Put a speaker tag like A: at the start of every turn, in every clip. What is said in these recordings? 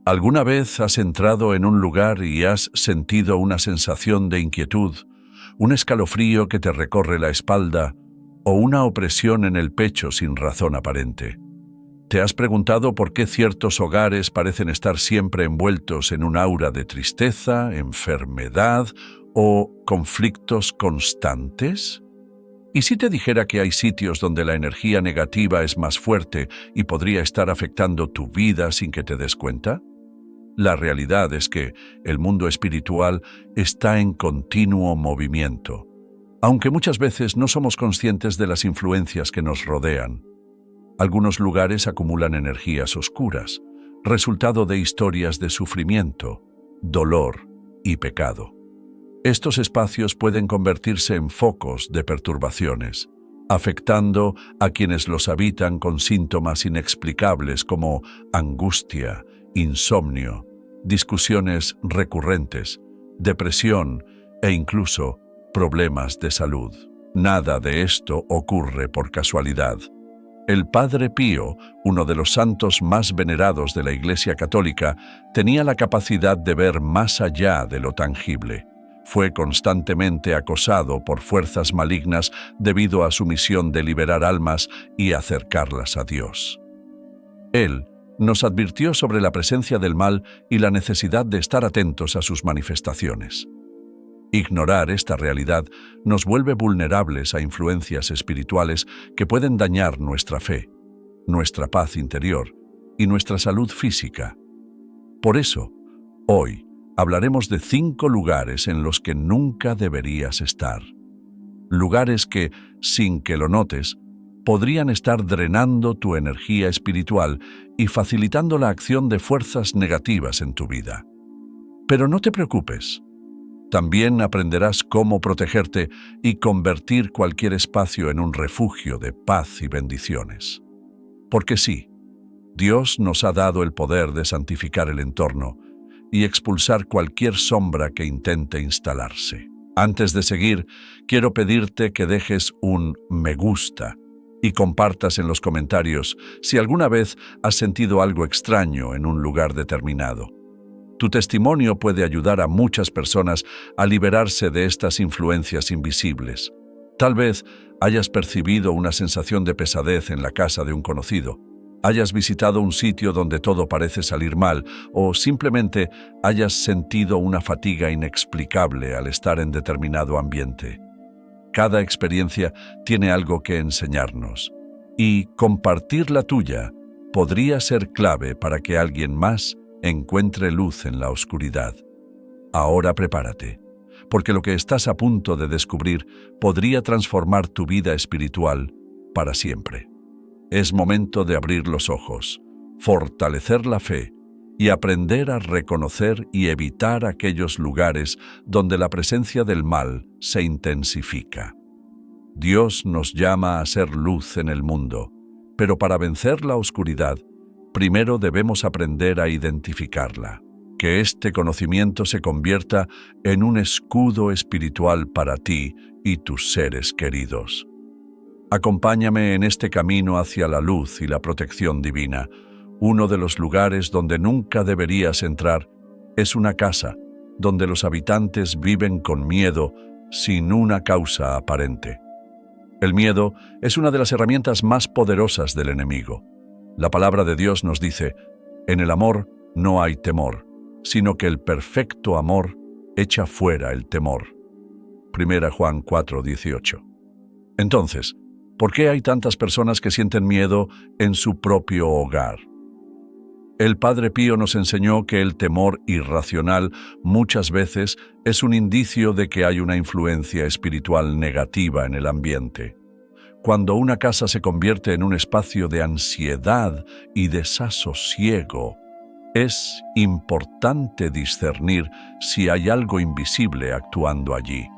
A: ¿Alguna vez has entrado en un lugar y has sentido una sensación de inquietud, un escalofrío que te recorre la espalda o una opresión en el pecho sin razón aparente? ¿Te has preguntado por qué ciertos hogares parecen estar siempre envueltos en un aura de tristeza, enfermedad o conflictos constantes? ¿Y si te dijera que hay sitios donde la energía negativa es más fuerte y podría estar afectando tu vida sin que te des cuenta? La realidad es que el mundo espiritual está en continuo movimiento, aunque muchas veces no somos conscientes de las influencias que nos rodean. Algunos lugares acumulan energías oscuras, resultado de historias de sufrimiento, dolor y pecado. Estos espacios pueden convertirse en focos de perturbaciones, afectando a quienes los habitan con síntomas inexplicables como angustia, insomnio, discusiones recurrentes, depresión e incluso problemas de salud. Nada de esto ocurre por casualidad. El Padre Pío, uno de los santos más venerados de la Iglesia Católica, tenía la capacidad de ver más allá de lo tangible. Fue constantemente acosado por fuerzas malignas debido a su misión de liberar almas y acercarlas a Dios. Él nos advirtió sobre la presencia del mal y la necesidad de estar atentos a sus manifestaciones. Ignorar esta realidad nos vuelve vulnerables a influencias espirituales que pueden dañar nuestra fe, nuestra paz interior y nuestra salud física. Por eso, hoy hablaremos de 5 lugares en los que nunca deberías estar. Lugares que, sin que lo notes, podrían estar drenando tu energía espiritual y facilitando la acción de fuerzas negativas en tu vida. Pero no te preocupes. También aprenderás cómo protegerte y convertir cualquier espacio en un refugio de paz y bendiciones. Porque sí, Dios nos ha dado el poder de santificar el entorno y expulsar cualquier sombra que intente instalarse. Antes de seguir, quiero pedirte que dejes un me gusta y compartas en los comentarios si alguna vez has sentido algo extraño en un lugar determinado. Tu testimonio puede ayudar a muchas personas a liberarse de estas influencias invisibles. Tal vez hayas percibido una sensación de pesadez en la casa de un conocido, hayas visitado un sitio donde todo parece salir mal o simplemente hayas sentido una fatiga inexplicable al estar en determinado ambiente. Cada experiencia tiene algo que enseñarnos y compartir la tuya podría ser clave para que alguien más encuentre luz en la oscuridad. Ahora prepárate, porque lo que estás a punto de descubrir podría transformar tu vida espiritual para siempre. Es momento de abrir los ojos, fortalecer la fe y aprender a reconocer y evitar aquellos lugares donde la presencia del mal se intensifica. Dios nos llama a ser luz en el mundo, pero para vencer la oscuridad, primero debemos aprender a identificarla. Que este conocimiento se convierta en un escudo espiritual para ti y tus seres queridos. Acompáñame en este camino hacia la luz y la protección divina. Uno de los lugares donde nunca deberías entrar es una casa donde los habitantes viven con miedo sin una causa aparente. El miedo es una de las herramientas más poderosas del enemigo. La palabra de Dios nos dice, en el amor no hay temor, sino que el perfecto amor echa fuera el temor. 1 Juan 4:18. Entonces, ¿por qué hay tantas personas que sienten miedo en su propio hogar? El Padre Pío nos enseñó que el temor irracional muchas veces es un indicio de que hay una influencia espiritual negativa en el ambiente. Cuando una casa se convierte en un espacio de ansiedad y desasosiego, es importante discernir si hay algo invisible actuando allí.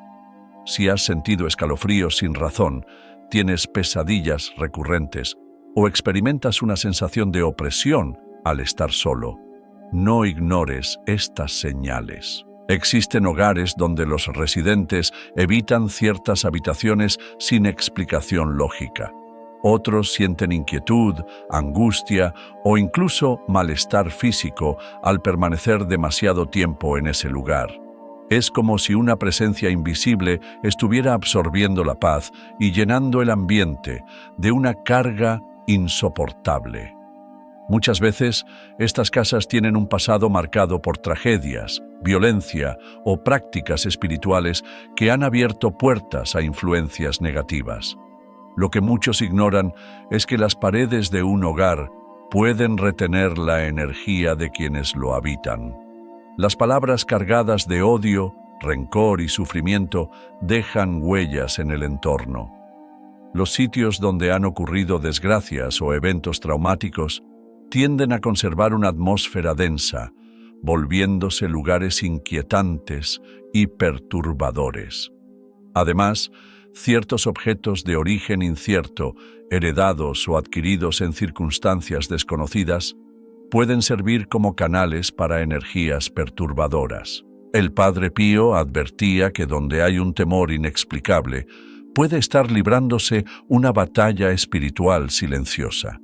A: Si has sentido escalofríos sin razón, tienes pesadillas recurrentes o experimentas una sensación de opresión al estar solo, no ignores estas señales. Existen hogares donde los residentes evitan ciertas habitaciones sin explicación lógica. Otros sienten inquietud, angustia o incluso malestar físico al permanecer demasiado tiempo en ese lugar. Es como si una presencia invisible estuviera absorbiendo la paz y llenando el ambiente de una carga insoportable. Muchas veces, estas casas tienen un pasado marcado por tragedias, violencia o prácticas espirituales que han abierto puertas a influencias negativas. Lo que muchos ignoran es que las paredes de un hogar pueden retener la energía de quienes lo habitan. Las palabras cargadas de odio, rencor y sufrimiento dejan huellas en el entorno. Los sitios donde han ocurrido desgracias o eventos traumáticos tienden a conservar una atmósfera densa, volviéndose lugares inquietantes y perturbadores. Además, ciertos objetos de origen incierto, heredados o adquiridos en circunstancias desconocidas, pueden servir como canales para energías perturbadoras. El Padre Pío advertía que donde hay un temor inexplicable, puede estar librándose una batalla espiritual silenciosa.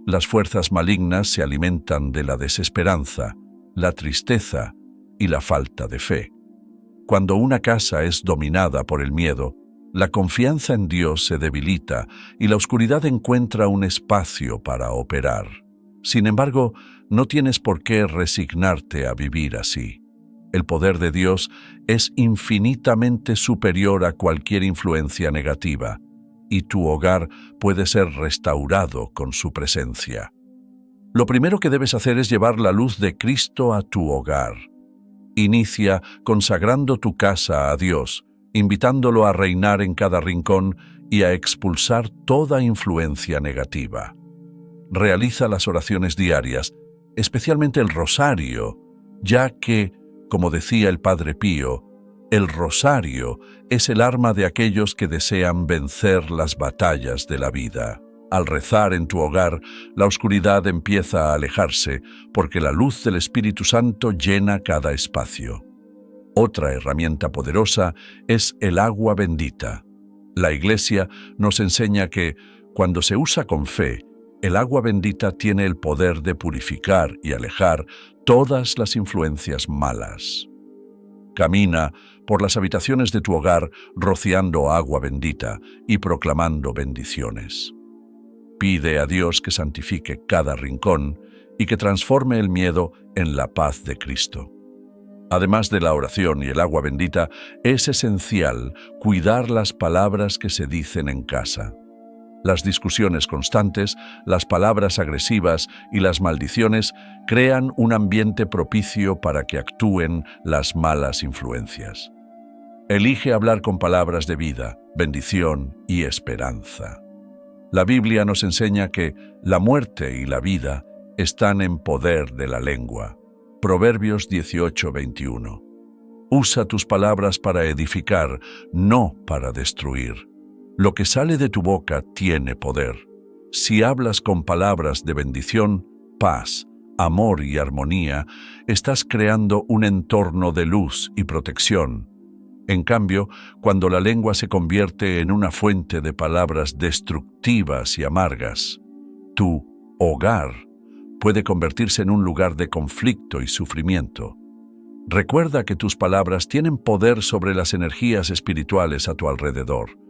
A: Las fuerzas malignas se alimentan de la desesperanza, la tristeza y la falta de fe. Cuando una casa es dominada por el miedo, la confianza en Dios se debilita y la oscuridad encuentra un espacio para operar. Sin embargo, no tienes por qué resignarte a vivir así. El poder de Dios es infinitamente superior a cualquier influencia negativa, y tu hogar puede ser restaurado con su presencia. Lo primero que debes hacer es llevar la luz de Cristo a tu hogar. Inicia consagrando tu casa a Dios, invitándolo a reinar en cada rincón y a expulsar toda influencia negativa. Realiza las oraciones diarias, especialmente el rosario, ya que, como decía el Padre Pío, el rosario es el arma de aquellos que desean vencer las batallas de la vida. Al rezar en tu hogar, la oscuridad empieza a alejarse porque la luz del Espíritu Santo llena cada espacio. Otra herramienta poderosa es el agua bendita. La Iglesia nos enseña que, cuando se usa con fe, el agua bendita tiene el poder de purificar y alejar todas las influencias malas. Camina por las habitaciones de tu hogar rociando agua bendita y proclamando bendiciones. Pide a Dios que santifique cada rincón y que transforme el miedo en la paz de Cristo. Además de la oración y el agua bendita, es esencial cuidar las palabras que se dicen en casa. Las discusiones constantes, las palabras agresivas y las maldiciones crean un ambiente propicio para que actúen las malas influencias. Elige hablar con palabras de vida, bendición y esperanza. La Biblia nos enseña que la muerte y la vida están en poder de la lengua. Proverbios 18:21. Usa tus palabras para edificar, no para destruir. Lo que sale de tu boca tiene poder. Si hablas con palabras de bendición, paz, amor y armonía, estás creando un entorno de luz y protección. En cambio, cuando la lengua se convierte en una fuente de palabras destructivas y amargas, tu hogar puede convertirse en un lugar de conflicto y sufrimiento. Recuerda que tus palabras tienen poder sobre las energías espirituales a tu alrededor.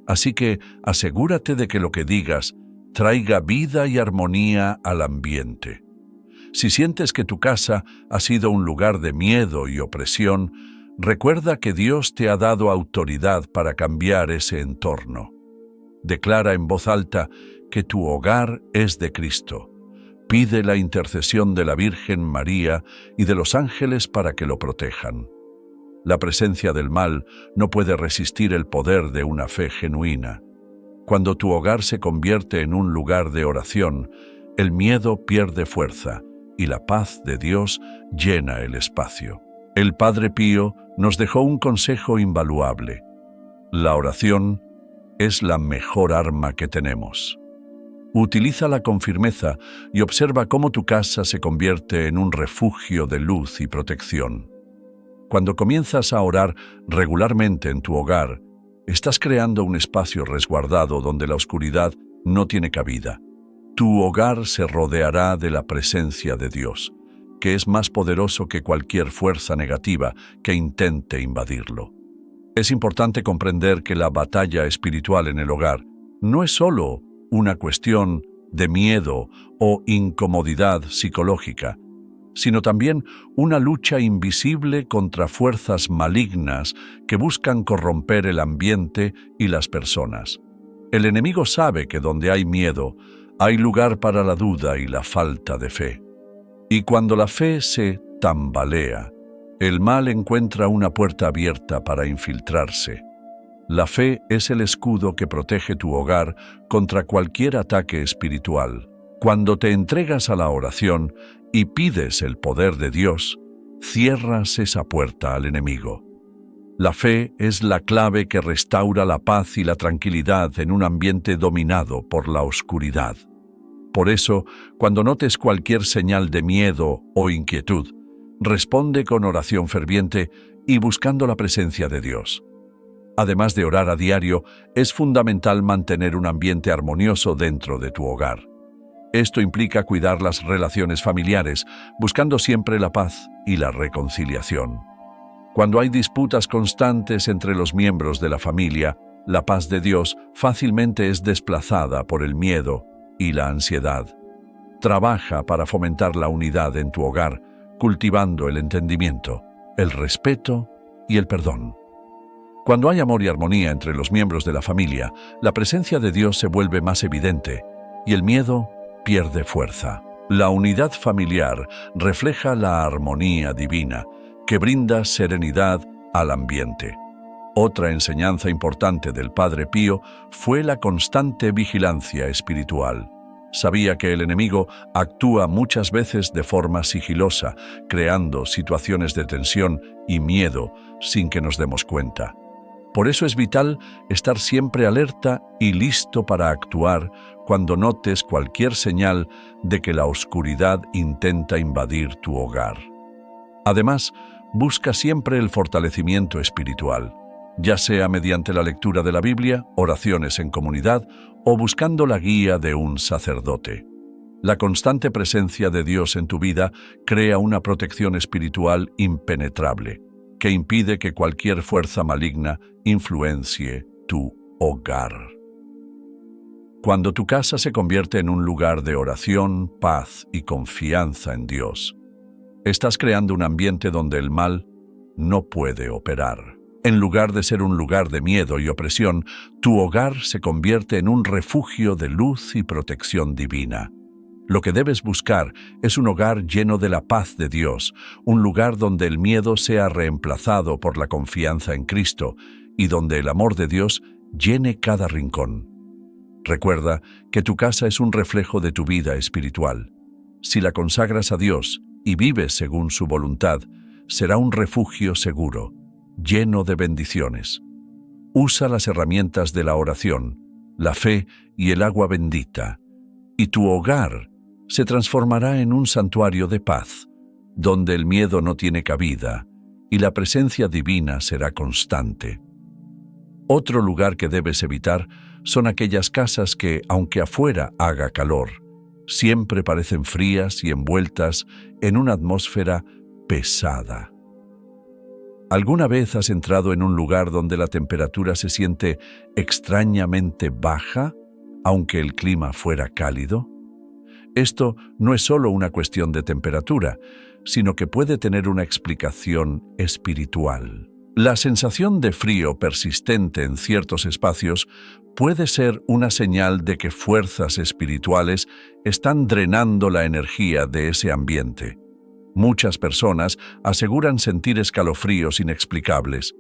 A: Así que asegúrate de que lo que digas traiga vida y armonía al ambiente. Si sientes que tu casa ha sido un lugar de miedo y opresión, recuerda que Dios te ha dado autoridad para cambiar ese entorno. Declara en voz alta que tu hogar es de Cristo. Pide la intercesión de la Virgen María y de los ángeles para que lo protejan. La presencia del mal no puede resistir el poder de una fe genuina. Cuando tu hogar se convierte en un lugar de oración, el miedo pierde fuerza y la paz de Dios llena el espacio. El Padre Pío nos dejó un consejo invaluable. La oración es la mejor arma que tenemos. Utilízala con firmeza y observa cómo tu casa se convierte en un refugio de luz y protección. Cuando comienzas a orar regularmente en tu hogar, estás creando un espacio resguardado donde la oscuridad no tiene cabida. Tu hogar se rodeará de la presencia de Dios, que es más poderoso que cualquier fuerza negativa que intente invadirlo. Es importante comprender que la batalla espiritual en el hogar no es solo una cuestión de miedo o incomodidad psicológica, sino también una lucha invisible contra fuerzas malignas que buscan corromper el ambiente y las personas. El enemigo sabe que donde hay miedo, hay lugar para la duda y la falta de fe. Y cuando la fe se tambalea, el mal encuentra una puerta abierta para infiltrarse. La fe es el escudo que protege tu hogar contra cualquier ataque espiritual. Cuando te entregas a la oración y pides el poder de Dios, cierras esa puerta al enemigo. La fe es la clave que restaura la paz y la tranquilidad en un ambiente dominado por la oscuridad. Por eso, cuando notes cualquier señal de miedo o inquietud, responde con oración ferviente y buscando la presencia de Dios. Además de orar a diario, es fundamental mantener un ambiente armonioso dentro de tu hogar. Esto implica cuidar las relaciones familiares, buscando siempre la paz y la reconciliación. Cuando hay disputas constantes entre los miembros de la familia, la paz de Dios fácilmente es desplazada por el miedo y la ansiedad. Trabaja para fomentar la unidad en tu hogar, cultivando el entendimiento, el respeto y el perdón. Cuando hay amor y armonía entre los miembros de la familia, la presencia de Dios se vuelve más evidente y el miedo pierde fuerza. La unidad familiar refleja la armonía divina, que brinda serenidad al ambiente. Otra enseñanza importante del Padre Pío fue la constante vigilancia espiritual. Sabía que el enemigo actúa muchas veces de forma sigilosa, creando situaciones de tensión y miedo sin que nos demos cuenta. Por eso es vital estar siempre alerta y listo para actuar cuando notes cualquier señal de que la oscuridad intenta invadir tu hogar. Además, busca siempre el fortalecimiento espiritual, ya sea mediante la lectura de la Biblia, oraciones en comunidad o buscando la guía de un sacerdote. La constante presencia de Dios en tu vida crea una protección espiritual impenetrable, que impide que cualquier fuerza maligna influencie tu hogar. Cuando tu casa se convierte en un lugar de oración, paz y confianza en Dios, estás creando un ambiente donde el mal no puede operar. En lugar de ser un lugar de miedo y opresión, tu hogar se convierte en un refugio de luz y protección divina. Lo que debes buscar es un hogar lleno de la paz de Dios, un lugar donde el miedo sea reemplazado por la confianza en Cristo y donde el amor de Dios llene cada rincón. Recuerda que tu casa es un reflejo de tu vida espiritual. Si la consagras a Dios y vives según su voluntad, será un refugio seguro, lleno de bendiciones. Usa las herramientas de la oración, la fe y el agua bendita, y tu hogar se transformará en un santuario de paz, donde el miedo no tiene cabida y la presencia divina será constante. Otro lugar que debes evitar son aquellas casas que, aunque afuera haga calor, siempre parecen frías y envueltas en una atmósfera pesada. ¿Alguna vez has entrado en un lugar donde la temperatura se siente extrañamente baja, aunque el clima fuera cálido? Esto no es solo una cuestión de temperatura, sino que puede tener una explicación espiritual. La sensación de frío persistente en ciertos espacios puede ser una señal de que fuerzas espirituales están drenando la energía de ese ambiente. Muchas personas aseguran sentir escalofríos inexplicables,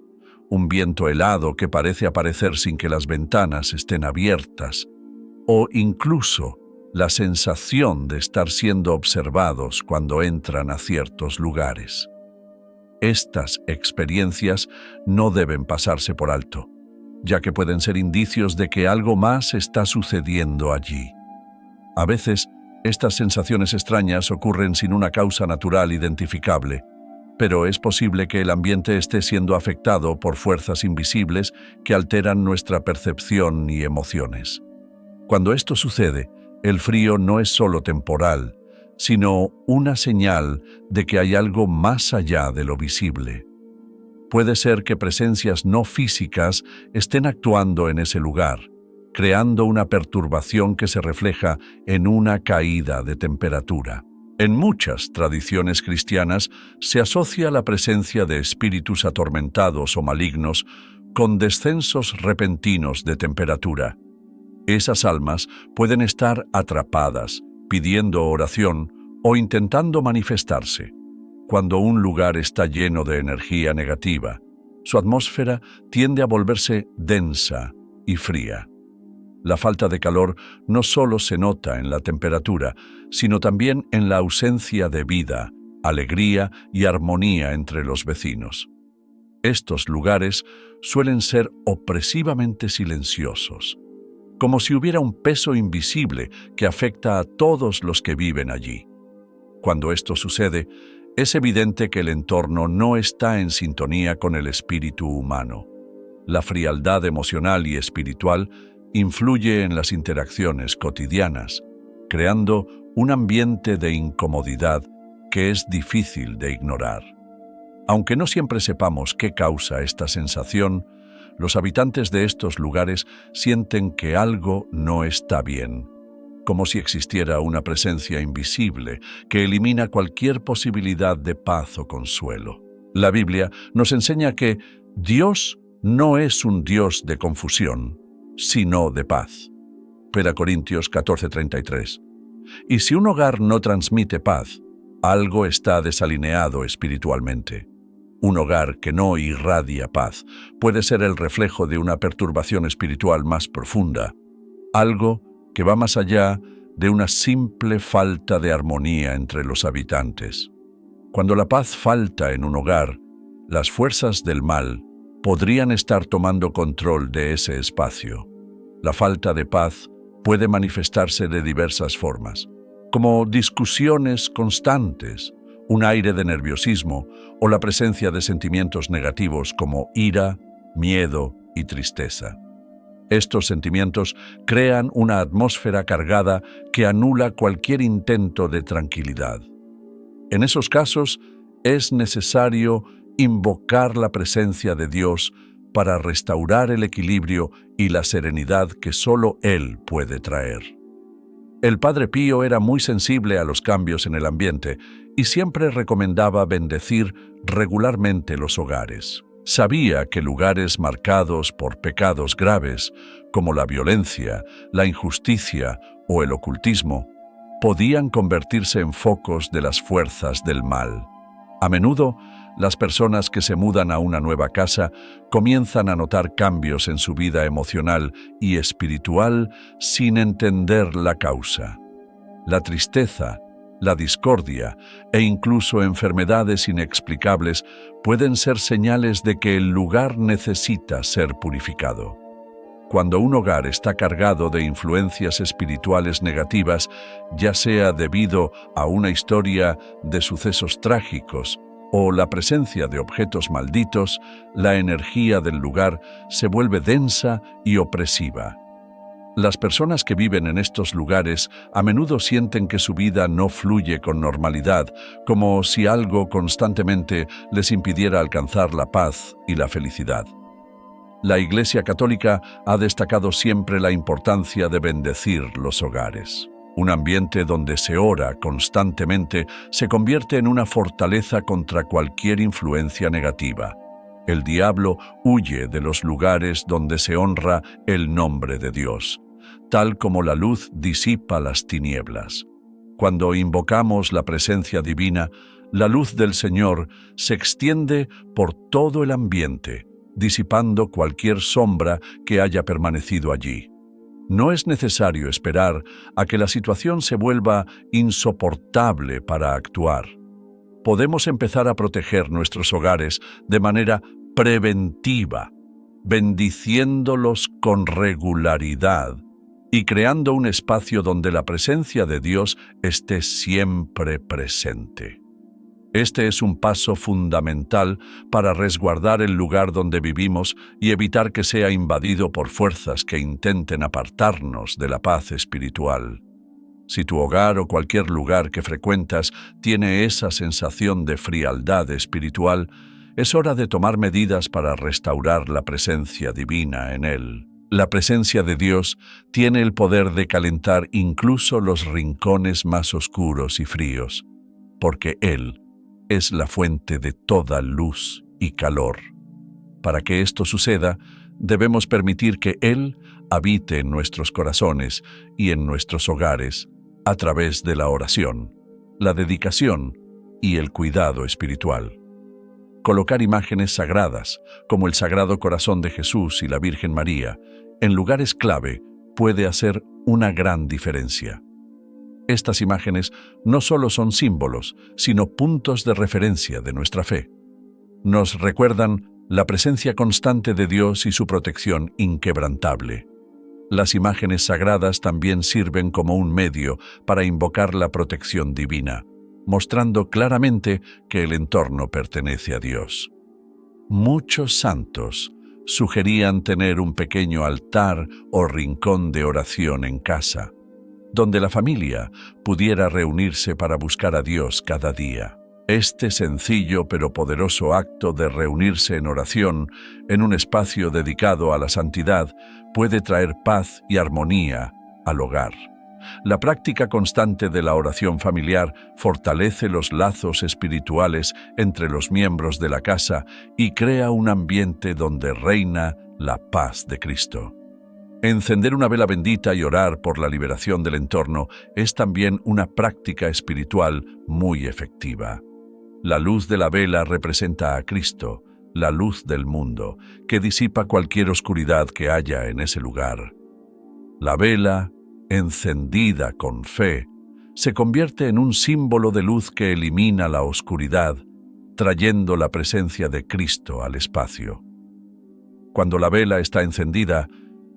A: un viento helado que parece aparecer sin que las ventanas estén abiertas, o incluso la sensación de estar siendo observados cuando entran a ciertos lugares. Estas experiencias no deben pasarse por alto, ya que pueden ser indicios de que algo más está sucediendo allí. A veces, estas sensaciones extrañas ocurren sin una causa natural identificable, pero es posible que el ambiente esté siendo afectado por fuerzas invisibles que alteran nuestra percepción y emociones. Cuando esto sucede, el frío no es solo temporal, sino una señal de que hay algo más allá de lo visible. Puede ser que presencias no físicas estén actuando en ese lugar, creando una perturbación que se refleja en una caída de temperatura. En muchas tradiciones cristianas se asocia la presencia de espíritus atormentados o malignos con descensos repentinos de temperatura. Esas almas pueden estar atrapadas, pidiendo oración o intentando manifestarse. Cuando un lugar está lleno de energía negativa, su atmósfera tiende a volverse densa y fría. La falta de calor no solo se nota en la temperatura, sino también en la ausencia de vida, alegría y armonía entre los vecinos. Estos lugares suelen ser opresivamente silenciosos, como si hubiera un peso invisible que afecta a todos los que viven allí. Cuando esto sucede, es evidente que el entorno no está en sintonía con el espíritu humano. La frialdad emocional y espiritual influye en las interacciones cotidianas, creando un ambiente de incomodidad que es difícil de ignorar. Aunque no siempre sepamos qué causa esta sensación, los habitantes de estos lugares sienten que algo no está bien, como si existiera una presencia invisible que elimina cualquier posibilidad de paz o consuelo. La Biblia nos enseña que Dios no es un Dios de confusión, sino de paz. 1 Corintios 14:33. Y si un hogar no transmite paz, algo está desalineado espiritualmente. Un hogar que no irradia paz puede ser el reflejo de una perturbación espiritual más profunda, algo que va más allá de una simple falta de armonía entre los habitantes. Cuando la paz falta en un hogar, las fuerzas del mal podrían estar tomando control de ese espacio. La falta de paz puede manifestarse de diversas formas, como discusiones constantes, un aire de nerviosismo o la presencia de sentimientos negativos como ira, miedo y tristeza. Estos sentimientos crean una atmósfera cargada que anula cualquier intento de tranquilidad. En esos casos, es necesario invocar la presencia de Dios para restaurar el equilibrio y la serenidad que solo Él puede traer. El Padre Pío era muy sensible a los cambios en el ambiente y siempre recomendaba bendecir regularmente los hogares. Sabía que lugares marcados por pecados graves, como la violencia, la injusticia o el ocultismo, podían convertirse en focos de las fuerzas del mal. A menudo, las personas que se mudan a una nueva casa comienzan a notar cambios en su vida emocional y espiritual sin entender la causa. La tristeza, la discordia e incluso enfermedades inexplicables pueden ser señales de que el lugar necesita ser purificado. Cuando un hogar está cargado de influencias espirituales negativas, ya sea debido a una historia de sucesos trágicos o la presencia de objetos malditos, la energía del lugar se vuelve densa y opresiva. Las personas que viven en estos lugares a menudo sienten que su vida no fluye con normalidad, como si algo constantemente les impidiera alcanzar la paz y la felicidad. La Iglesia Católica ha destacado siempre la importancia de bendecir los hogares. Un ambiente donde se ora constantemente se convierte en una fortaleza contra cualquier influencia negativa. El diablo huye de los lugares donde se honra el nombre de Dios, tal como la luz disipa las tinieblas. Cuando invocamos la presencia divina, la luz del Señor se extiende por todo el ambiente, disipando cualquier sombra que haya permanecido allí. No es necesario esperar a que la situación se vuelva insoportable para actuar. Podemos empezar a proteger nuestros hogares de manera preventiva, bendiciéndolos con regularidad y creando un espacio donde la presencia de Dios esté siempre presente. Este es un paso fundamental para resguardar el lugar donde vivimos y evitar que sea invadido por fuerzas que intenten apartarnos de la paz espiritual. Si tu hogar o cualquier lugar que frecuentas tiene esa sensación de frialdad espiritual, es hora de tomar medidas para restaurar la presencia divina en él. La presencia de Dios tiene el poder de calentar incluso los rincones más oscuros y fríos, porque Él es la fuente de toda luz y calor. Para que esto suceda, debemos permitir que Él habite en nuestros corazones y en nuestros hogares a través de la oración, la dedicación y el cuidado espiritual. Colocar imágenes sagradas, como el Sagrado Corazón de Jesús y la Virgen María, en lugares clave puede hacer una gran diferencia. Estas imágenes no solo son símbolos, sino puntos de referencia de nuestra fe. Nos recuerdan la presencia constante de Dios y su protección inquebrantable. Las imágenes sagradas también sirven como un medio para invocar la protección divina, mostrando claramente que el entorno pertenece a Dios. Muchos santos sugerían tener un pequeño altar o rincón de oración en casa, donde la familia pudiera reunirse para buscar a Dios cada día. Este sencillo pero poderoso acto de reunirse en oración en un espacio dedicado a la santidad puede traer paz y armonía al hogar. La práctica constante de la oración familiar fortalece los lazos espirituales entre los miembros de la casa y crea un ambiente donde reina la paz de Cristo. Encender una vela bendita y orar por la liberación del entorno es también una práctica espiritual muy efectiva. La luz de la vela representa a Cristo, la luz del mundo, que disipa cualquier oscuridad que haya en ese lugar. La vela, encendida con fe, se convierte en un símbolo de luz que elimina la oscuridad, trayendo la presencia de Cristo al espacio. Cuando la vela está encendida,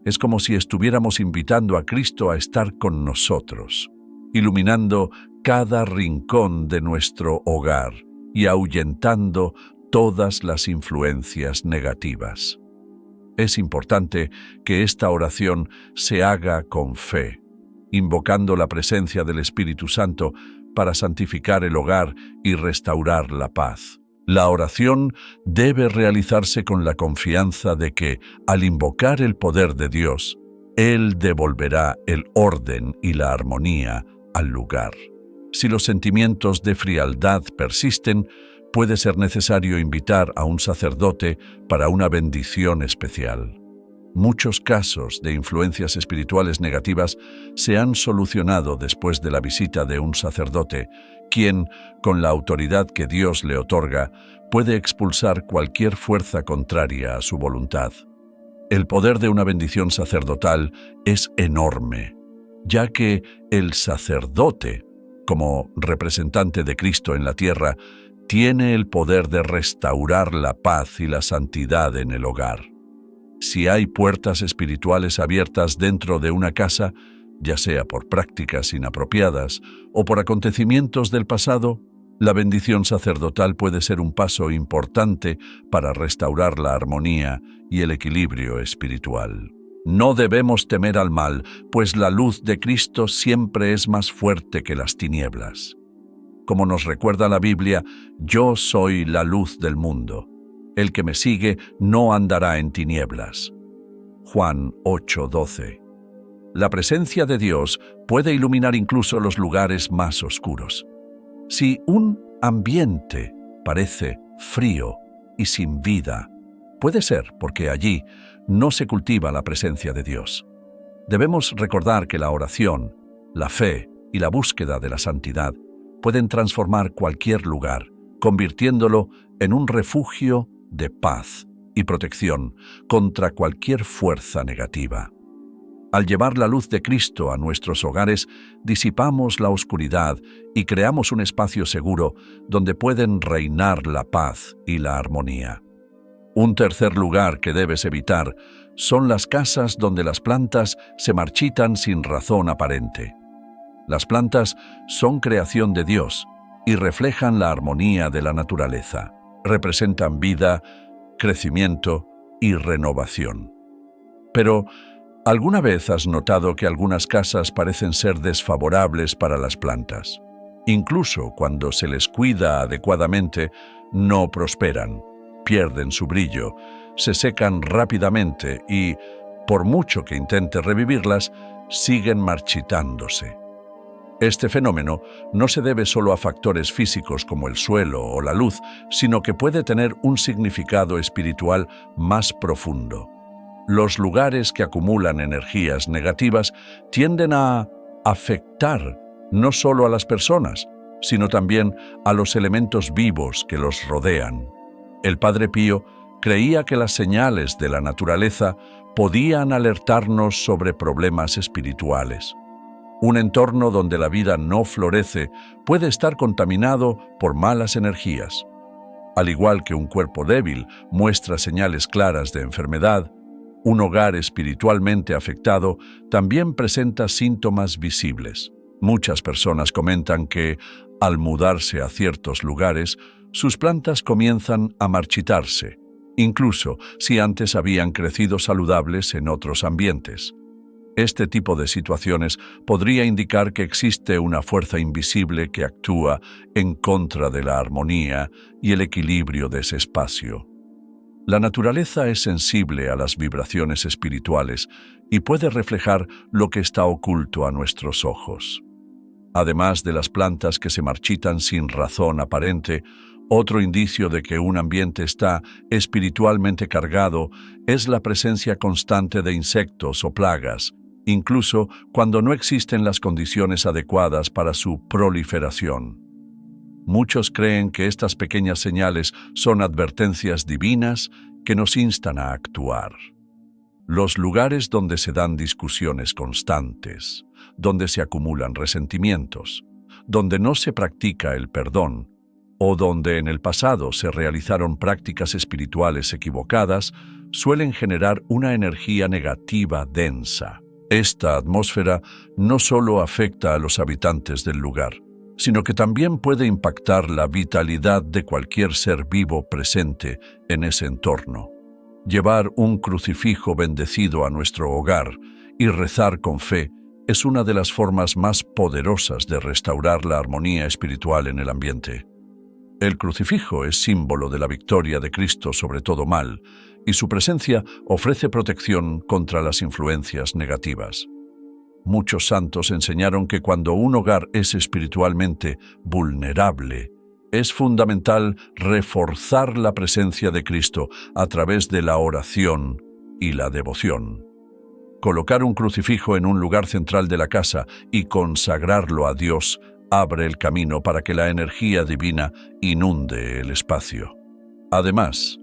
A: es como si estuviéramos invitando a Cristo a estar con nosotros, iluminando cada rincón de nuestro hogar y ahuyentando todas las influencias negativas. Es importante que esta oración se haga con fe, invocando la presencia del Espíritu Santo para santificar el hogar y restaurar la paz. La oración debe realizarse con la confianza de que, al invocar el poder de Dios, Él devolverá el orden y la armonía al lugar. Si los sentimientos de frialdad persisten, puede ser necesario invitar a un sacerdote para una bendición especial. Muchos casos de influencias espirituales negativas se han solucionado después de la visita de un sacerdote, quien, con la autoridad que Dios le otorga, puede expulsar cualquier fuerza contraria a su voluntad. El poder de una bendición sacerdotal es enorme, ya que el sacerdote, como representante de Cristo en la tierra, tiene el poder de restaurar la paz y la santidad en el hogar. Si hay puertas espirituales abiertas dentro de una casa, ya sea por prácticas inapropiadas o por acontecimientos del pasado, la bendición sacerdotal puede ser un paso importante para restaurar la armonía y el equilibrio espiritual. No debemos temer al mal, pues la luz de Cristo siempre es más fuerte que las tinieblas. Como nos recuerda la Biblia, yo soy la luz del mundo. El que me sigue no andará en tinieblas. Juan 8:12. La presencia de Dios puede iluminar incluso los lugares más oscuros. Si un ambiente parece frío y sin vida, puede ser porque allí no se cultiva la presencia de Dios. Debemos recordar que la oración, la fe y la búsqueda de la santidad pueden transformar cualquier lugar, convirtiéndolo en un refugio de paz y protección contra cualquier fuerza negativa. Al llevar la luz de Cristo a nuestros hogares, disipamos la oscuridad y creamos un espacio seguro donde pueden reinar la paz y la armonía. Un tercer lugar que debes evitar son las casas donde las plantas se marchitan sin razón aparente. Las plantas son creación de Dios y reflejan la armonía de la naturaleza. Representan vida, crecimiento y renovación. Pero, ¿alguna vez has notado que algunas casas parecen ser desfavorables para las plantas? Incluso cuando se les cuida adecuadamente, no prosperan, pierden su brillo, se secan rápidamente y, por mucho que intente revivirlas, siguen marchitándose. Este fenómeno no se debe solo a factores físicos como el suelo o la luz, sino que puede tener un significado espiritual más profundo. Los lugares que acumulan energías negativas tienden a afectar no solo a las personas, sino también a los elementos vivos que los rodean. El Padre Pío creía que las señales de la naturaleza podían alertarnos sobre problemas espirituales. Un entorno donde la vida no florece puede estar contaminado por malas energías. Al igual que un cuerpo débil muestra señales claras de enfermedad, un hogar espiritualmente afectado también presenta síntomas visibles. Muchas personas comentan que, al mudarse a ciertos lugares, sus plantas comienzan a marchitarse, incluso si antes habían crecido saludables en otros ambientes. Este tipo de situaciones podría indicar que existe una fuerza invisible que actúa en contra de la armonía y el equilibrio de ese espacio. La naturaleza es sensible a las vibraciones espirituales y puede reflejar lo que está oculto a nuestros ojos. Además de las plantas que se marchitan sin razón aparente, otro indicio de que un ambiente está espiritualmente cargado es la presencia constante de insectos o plagas, incluso cuando no existen las condiciones adecuadas para su proliferación. Muchos creen que estas pequeñas señales son advertencias divinas que nos instan a actuar. Los lugares donde se dan discusiones constantes, donde se acumulan resentimientos, donde no se practica el perdón, o donde en el pasado se realizaron prácticas espirituales equivocadas, suelen generar una energía negativa densa. Esta atmósfera no solo afecta a los habitantes del lugar, sino que también puede impactar la vitalidad de cualquier ser vivo presente en ese entorno. Llevar un crucifijo bendecido a nuestro hogar y rezar con fe es una de las formas más poderosas de restaurar la armonía espiritual en el ambiente. El crucifijo es símbolo de la victoria de Cristo sobre todo mal, y su presencia ofrece protección contra las influencias negativas. Muchos santos enseñaron que cuando un hogar es espiritualmente vulnerable, es fundamental reforzar la presencia de Cristo a través de la oración y la devoción. Colocar un crucifijo en un lugar central de la casa y consagrarlo a Dios abre el camino para que la energía divina inunde el espacio. Además,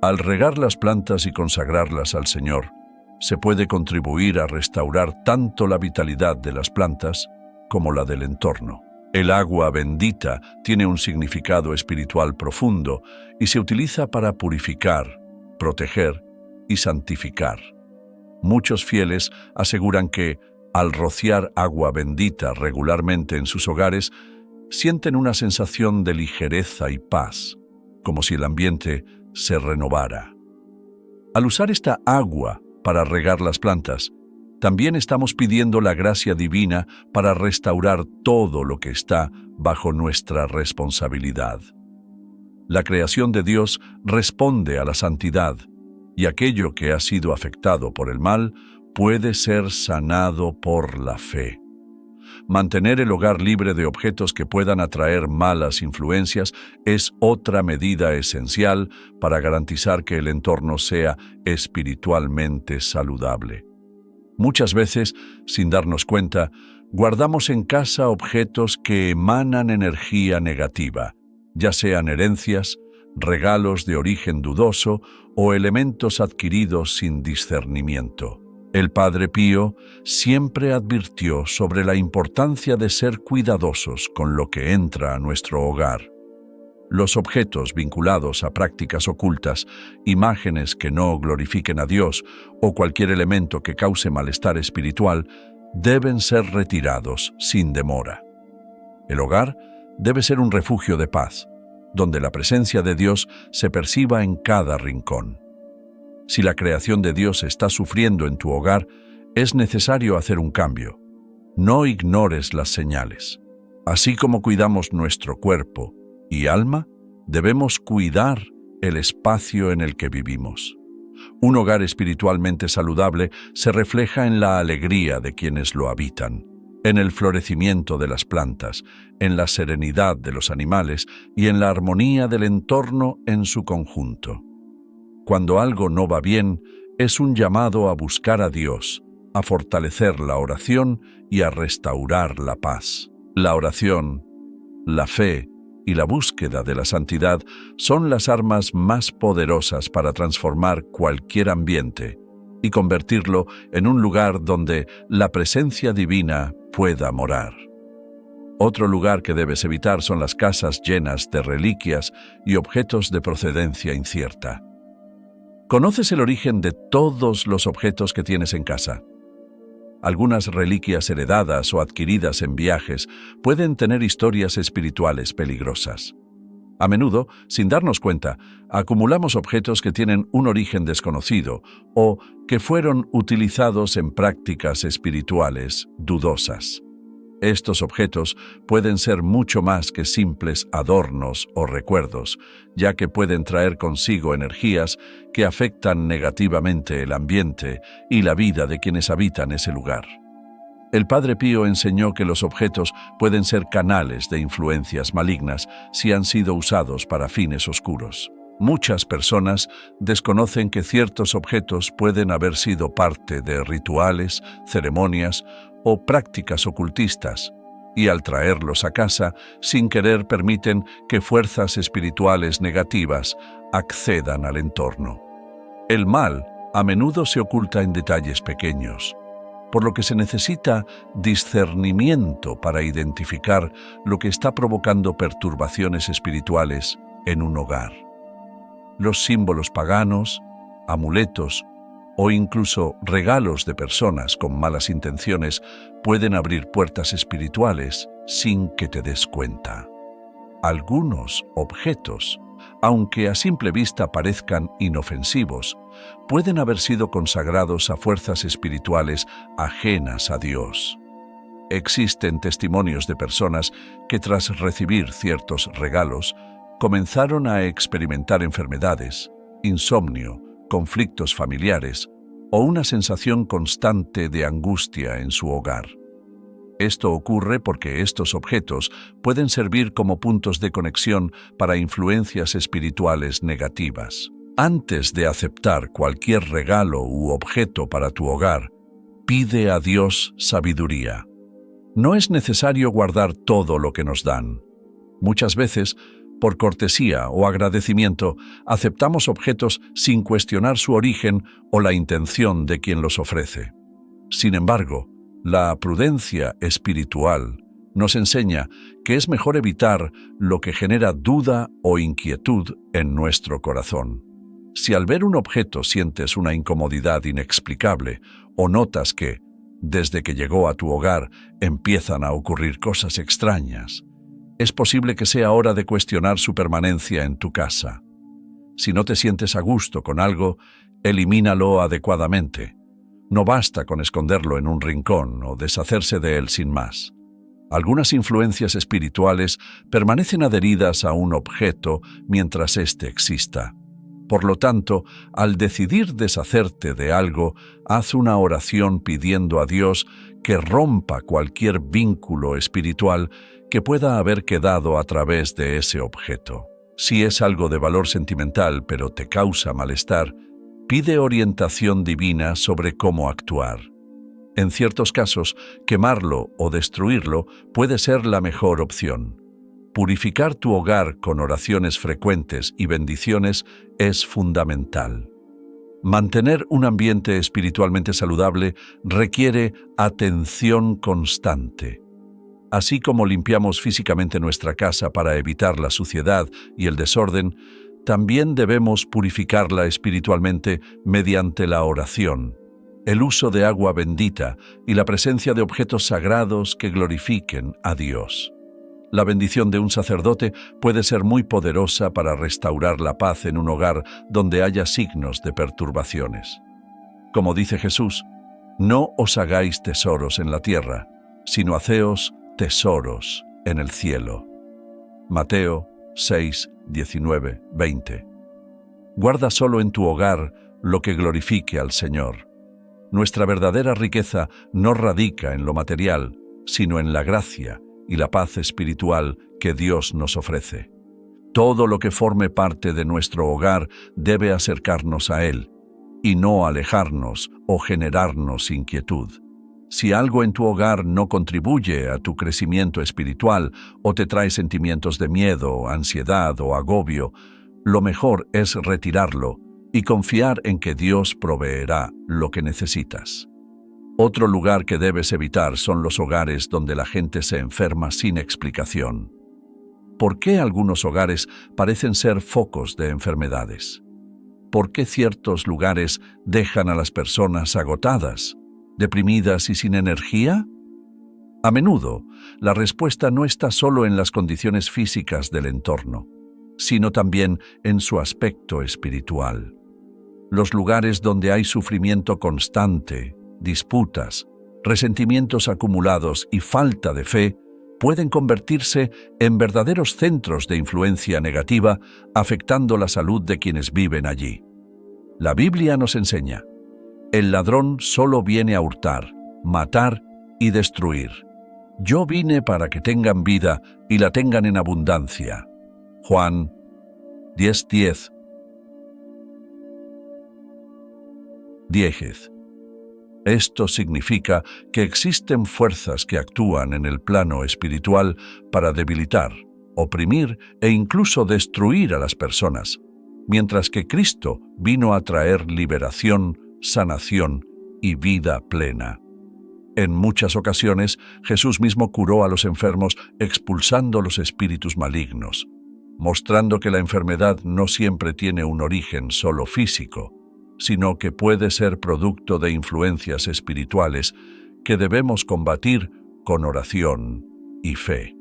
A: al regar las plantas y consagrarlas al Señor, se puede contribuir a restaurar tanto la vitalidad de las plantas como la del entorno. El agua bendita tiene un significado espiritual profundo y se utiliza para purificar, proteger y santificar. Muchos fieles aseguran que, al rociar agua bendita regularmente en sus hogares, sienten una sensación de ligereza y paz, como si el ambiente se renovara. Al usar esta agua para regar las plantas, también estamos pidiendo la gracia divina para restaurar todo lo que está bajo nuestra responsabilidad. La creación de Dios responde a la santidad, y aquello que ha sido afectado por el mal puede ser sanado por la fe. Mantener el hogar libre de objetos que puedan atraer malas influencias es otra medida esencial para garantizar que el entorno sea espiritualmente saludable. Muchas veces, sin darnos cuenta, guardamos en casa objetos que emanan energía negativa, ya sean herencias, regalos de origen dudoso o elementos adquiridos sin discernimiento. El Padre Pío siempre advirtió sobre la importancia de ser cuidadosos con lo que entra a nuestro hogar. Los objetos vinculados a prácticas ocultas, imágenes que no glorifiquen a Dios o cualquier elemento que cause malestar espiritual deben ser retirados sin demora. El hogar debe ser un refugio de paz, donde la presencia de Dios se perciba en cada rincón. Si la creación de Dios está sufriendo en tu hogar, es necesario hacer un cambio. No ignores las señales. Así como cuidamos nuestro cuerpo y alma, debemos cuidar el espacio en el que vivimos. Un hogar espiritualmente saludable se refleja en la alegría de quienes lo habitan, en el florecimiento de las plantas, en la serenidad de los animales y en la armonía del entorno en su conjunto. Cuando algo no va bien, es un llamado a buscar a Dios, a fortalecer la oración y a restaurar la paz. La oración, la fe y la búsqueda de la santidad son las armas más poderosas para transformar cualquier ambiente y convertirlo en un lugar donde la presencia divina pueda morar. Otro lugar que debes evitar son las casas llenas de reliquias y objetos de procedencia incierta. ¿Conoces el origen de todos los objetos que tienes en casa? Algunas reliquias heredadas o adquiridas en viajes pueden tener historias espirituales peligrosas. A menudo, sin darnos cuenta, acumulamos objetos que tienen un origen desconocido o que fueron utilizados en prácticas espirituales dudosas. Estos objetos pueden ser mucho más que simples adornos o recuerdos, ya que pueden traer consigo energías que afectan negativamente el ambiente y la vida de quienes habitan ese lugar. El Padre Pío enseñó que los objetos pueden ser canales de influencias malignas si han sido usados para fines oscuros. Muchas personas desconocen que ciertos objetos pueden haber sido parte de rituales, ceremonias o prácticas ocultistas, y al traerlos a casa, sin querer permiten que fuerzas espirituales negativas accedan al entorno. El mal a menudo se oculta en detalles pequeños, por lo que se necesita discernimiento para identificar lo que está provocando perturbaciones espirituales en un hogar. Los símbolos paganos, amuletos o incluso regalos de personas con malas intenciones pueden abrir puertas espirituales sin que te des cuenta. Algunos objetos, aunque a simple vista parezcan inofensivos, pueden haber sido consagrados a fuerzas espirituales ajenas a Dios. Existen testimonios de personas que tras recibir ciertos regalos comenzaron a experimentar enfermedades, insomnio, conflictos familiares o una sensación constante de angustia en su hogar. Esto ocurre porque estos objetos pueden servir como puntos de conexión para influencias espirituales negativas. Antes de aceptar cualquier regalo u objeto para tu hogar, pide a Dios sabiduría. No es necesario guardar todo lo que nos dan. Muchas veces, por cortesía o agradecimiento, aceptamos objetos sin cuestionar su origen o la intención de quien los ofrece. Sin embargo, la prudencia espiritual nos enseña que es mejor evitar lo que genera duda o inquietud en nuestro corazón. Si al ver un objeto sientes una incomodidad inexplicable o notas que, desde que llegó a tu hogar, empiezan a ocurrir cosas extrañas, es posible que sea hora de cuestionar su permanencia en tu casa. Si no te sientes a gusto con algo, elimínalo adecuadamente. No basta con esconderlo en un rincón o deshacerse de él sin más. Algunas influencias espirituales permanecen adheridas a un objeto mientras éste exista. Por lo tanto, al decidir deshacerte de algo, haz una oración pidiendo a Dios que rompa cualquier vínculo espiritual que pueda haber quedado a través de ese objeto. Si es algo de valor sentimental pero te causa malestar, pide orientación divina sobre cómo actuar. En ciertos casos, quemarlo o destruirlo puede ser la mejor opción. Purificar tu hogar con oraciones frecuentes y bendiciones es fundamental. Mantener un ambiente espiritualmente saludable requiere atención constante. Así como limpiamos físicamente nuestra casa para evitar la suciedad y el desorden, también debemos purificarla espiritualmente mediante la oración, el uso de agua bendita y la presencia de objetos sagrados que glorifiquen a Dios. La bendición de un sacerdote puede ser muy poderosa para restaurar la paz en un hogar donde haya signos de perturbaciones. Como dice Jesús, no os hagáis tesoros en la tierra, sino haceos tesoros en el cielo. Mateo 6, 19, 20. Guarda solo en tu hogar lo que glorifique al Señor. Nuestra verdadera riqueza no radica en lo material, sino en la gracia y la paz espiritual que Dios nos ofrece. Todo lo que forme parte de nuestro hogar debe acercarnos a Él, y no alejarnos o generarnos inquietud. Si algo en tu hogar no contribuye a tu crecimiento espiritual o te trae sentimientos de miedo, ansiedad o agobio, lo mejor es retirarlo y confiar en que Dios proveerá lo que necesitas. Otro lugar que debes evitar son los hogares donde la gente se enferma sin explicación. ¿Por qué algunos hogares parecen ser focos de enfermedades? ¿Por qué ciertos lugares dejan a las personas agotadas, deprimidas y sin energía? A menudo, la respuesta no está solo en las condiciones físicas del entorno, sino también en su aspecto espiritual. Los lugares donde hay sufrimiento constante, disputas, resentimientos acumulados y falta de fe pueden convertirse en verdaderos centros de influencia negativa, afectando la salud de quienes viven allí. La Biblia nos enseña: el ladrón solo viene a hurtar, matar y destruir. Yo vine para que tengan vida y la tengan en abundancia. Juan 10:10. Esto significa que existen fuerzas que actúan en el plano espiritual para debilitar, oprimir e incluso destruir a las personas, mientras que Cristo vino a traer liberación, sanación y vida plena. En muchas ocasiones, Jesús mismo curó a los enfermos expulsando los espíritus malignos, mostrando que la enfermedad no siempre tiene un origen solo físico, sino que puede ser producto de influencias espirituales que debemos combatir con oración y fe.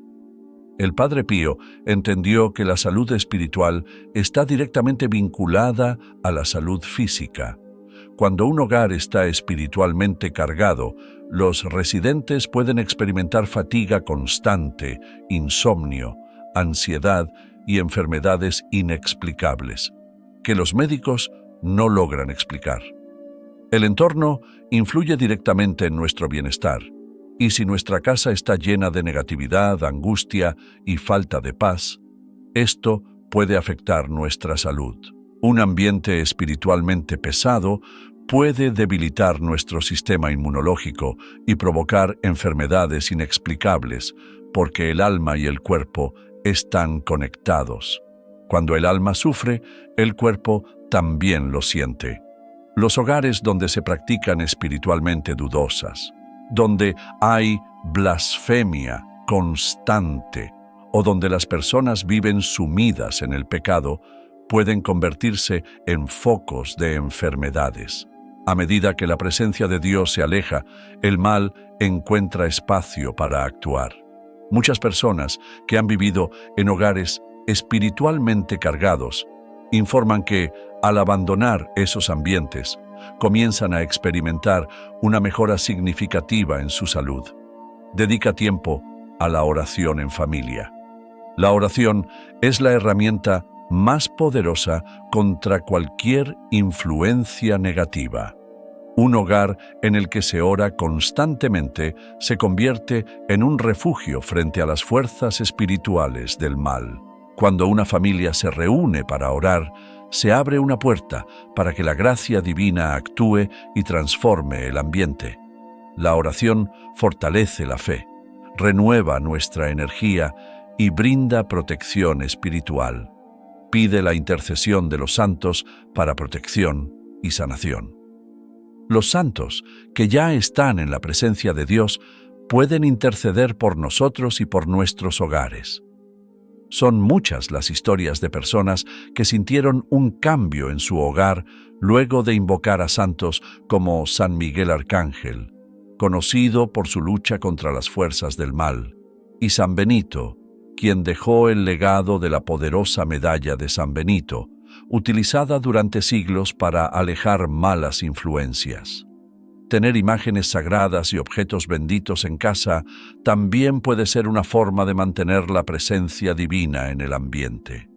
A: El Padre Pío entendió que la salud espiritual está directamente vinculada a la salud física. Cuando un hogar está espiritualmente cargado, los residentes pueden experimentar fatiga constante, insomnio, ansiedad y enfermedades inexplicables, que los médicos no logran explicar. El entorno influye directamente en nuestro bienestar, y si nuestra casa está llena de negatividad, angustia y falta de paz, esto puede afectar nuestra salud. Un ambiente espiritualmente pesado puede debilitar nuestro sistema inmunológico y provocar enfermedades inexplicables, porque el alma y el cuerpo están conectados. Cuando el alma sufre, el cuerpo también lo siente. Los hogares donde se practican espiritualmente dudosas, donde hay blasfemia constante o donde las personas viven sumidas en el pecado, pueden convertirse en focos de enfermedades. A medida que la presencia de Dios se aleja, el mal encuentra espacio para actuar. Muchas personas que han vivido en hogares espiritualmente cargados informan que, al abandonar esos ambientes, comienzan a experimentar una mejora significativa en su salud. Dedica tiempo a la oración en familia. La oración es la herramienta más poderosa contra cualquier influencia negativa. Un hogar en el que se ora constantemente se convierte en un refugio frente a las fuerzas espirituales del mal. Cuando una familia se reúne para orar, se abre una puerta para que la gracia divina actúe y transforme el ambiente. La oración fortalece la fe, renueva nuestra energía y brinda protección espiritual. Pide la intercesión de los santos para protección y sanación. Los santos, que ya están en la presencia de Dios, pueden interceder por nosotros y por nuestros hogares. Son muchas las historias de personas que sintieron un cambio en su hogar luego de invocar a santos como San Miguel Arcángel, conocido por su lucha contra las fuerzas del mal, y San Benito, quien dejó el legado de la poderosa medalla de San Benito, utilizada durante siglos para alejar malas influencias. Tener imágenes sagradas y objetos benditos en casa también puede ser una forma de mantener la presencia divina en el ambiente.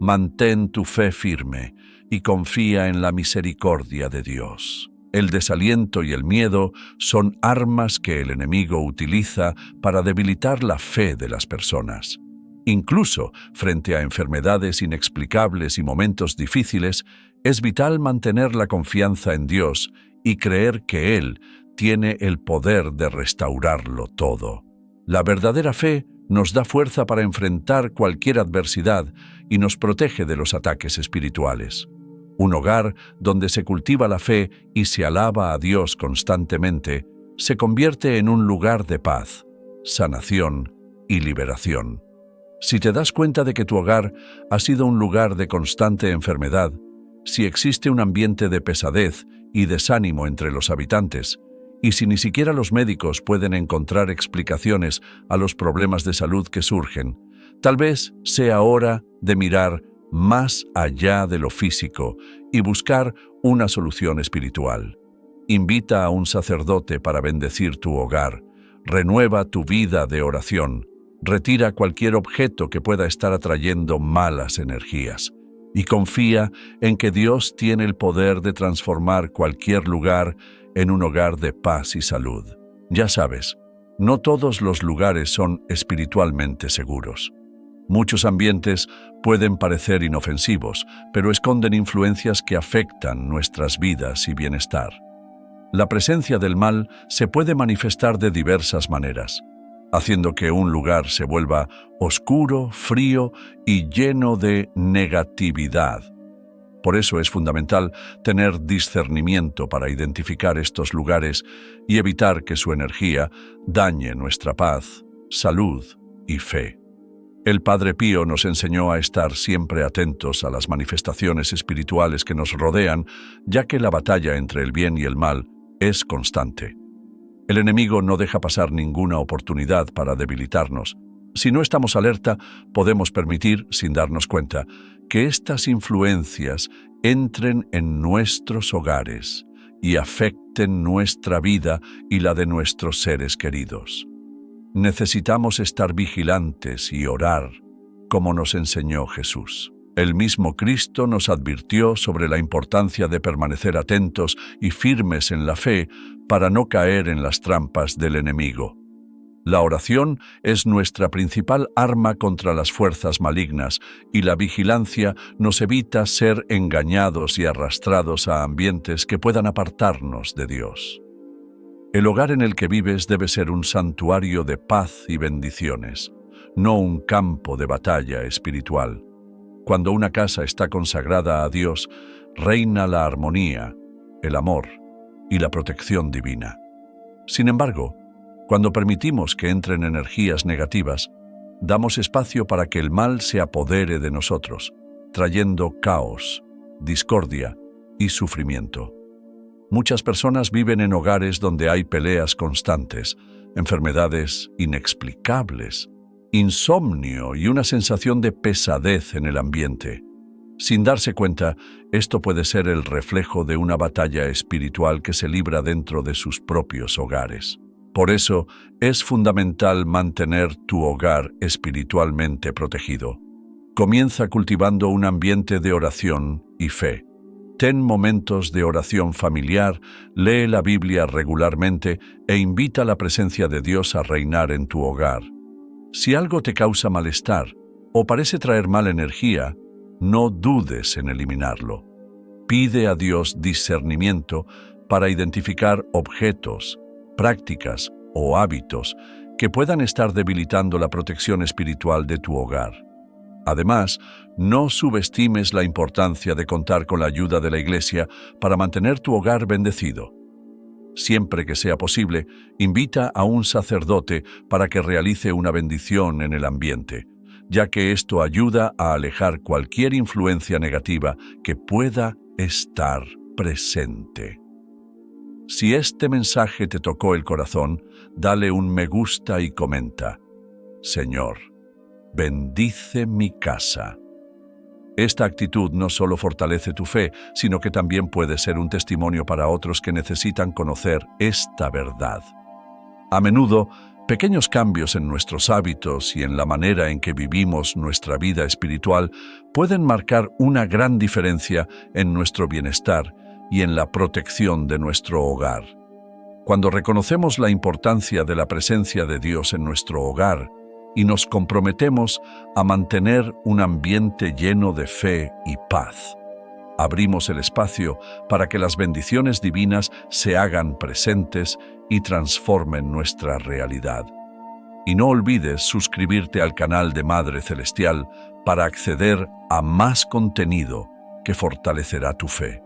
A: Mantén tu fe firme y confía en la misericordia de Dios. El desaliento y el miedo son armas que el enemigo utiliza para debilitar la fe de las personas. Incluso frente a enfermedades inexplicables y momentos difíciles, es vital mantener la confianza en Dios y creer que Él tiene el poder de restaurarlo todo. La verdadera fe nos da fuerza para enfrentar cualquier adversidad y nos protege de los ataques espirituales. Un hogar donde se cultiva la fe y se alaba a Dios constantemente se convierte en un lugar de paz, sanación y liberación. Si te das cuenta de que tu hogar ha sido un lugar de constante enfermedad, si existe un ambiente de pesadez y desánimo entre los habitantes, y si ni siquiera los médicos pueden encontrar explicaciones a los problemas de salud que surgen, tal vez sea hora de mirar más allá de lo físico y buscar una solución espiritual. Invita a un sacerdote para bendecir tu hogar, renueva tu vida de oración, retira cualquier objeto que pueda estar atrayendo malas energías y confía en que Dios tiene el poder de transformar cualquier lugar en un hogar de paz y salud. Ya sabes, no todos los lugares son espiritualmente seguros. Muchos ambientes pueden parecer inofensivos, pero esconden influencias que afectan nuestras vidas y bienestar. La presencia del mal se puede manifestar de diversas maneras, haciendo que un lugar se vuelva oscuro, frío y lleno de negatividad. Por eso es fundamental tener discernimiento para identificar estos lugares y evitar que su energía dañe nuestra paz, salud y fe. El Padre Pío nos enseñó a estar siempre atentos a las manifestaciones espirituales que nos rodean, ya que la batalla entre el bien y el mal es constante. El enemigo no deja pasar ninguna oportunidad para debilitarnos. Si no estamos alerta, podemos permitir, sin darnos cuenta, que estas influencias entren en nuestros hogares y afecten nuestra vida y la de nuestros seres queridos. Necesitamos estar vigilantes y orar, como nos enseñó Jesús. El mismo Cristo nos advirtió sobre la importancia de permanecer atentos y firmes en la fe para no caer en las trampas del enemigo. La oración es nuestra principal arma contra las fuerzas malignas y la vigilancia nos evita ser engañados y arrastrados a ambientes que puedan apartarnos de Dios. El hogar en el que vives debe ser un santuario de paz y bendiciones, no un campo de batalla espiritual. Cuando una casa está consagrada a Dios, reina la armonía, el amor y la protección divina. Sin embargo, cuando permitimos que entren energías negativas, damos espacio para que el mal se apodere de nosotros, trayendo caos, discordia y sufrimiento. Muchas personas viven en hogares donde hay peleas constantes, enfermedades inexplicables, insomnio y una sensación de pesadez en el ambiente. Sin darse cuenta, esto puede ser el reflejo de una batalla espiritual que se libra dentro de sus propios hogares. Por eso, es fundamental mantener tu hogar espiritualmente protegido. Comienza cultivando un ambiente de oración y fe. Ten momentos de oración familiar, lee la Biblia regularmente e invita a la presencia de Dios a reinar en tu hogar. Si algo te causa malestar o parece traer mala energía, no dudes en eliminarlo. Pide a Dios discernimiento para identificar objetos, prácticas o hábitos que puedan estar debilitando la protección espiritual de tu hogar. Además, no subestimes la importancia de contar con la ayuda de la Iglesia para mantener tu hogar bendecido. Siempre que sea posible, invita a un sacerdote para que realice una bendición en el ambiente, ya que esto ayuda a alejar cualquier influencia negativa que pueda estar presente. Si este mensaje te tocó el corazón, dale un me gusta y comenta: Señor, bendice mi casa. Esta actitud no solo fortalece tu fe, sino que también puede ser un testimonio para otros que necesitan conocer esta verdad. A menudo, pequeños cambios en nuestros hábitos y en la manera en que vivimos nuestra vida espiritual pueden marcar una gran diferencia en nuestro bienestar y en la protección de nuestro hogar. Cuando reconocemos la importancia de la presencia de Dios en nuestro hogar y nos comprometemos a mantener un ambiente lleno de fe y paz, abrimos el espacio para que las bendiciones divinas se hagan presentes y transformen nuestra realidad. Y no olvides suscribirte al canal de Madre Celestial para acceder a más contenido que fortalecerá tu fe.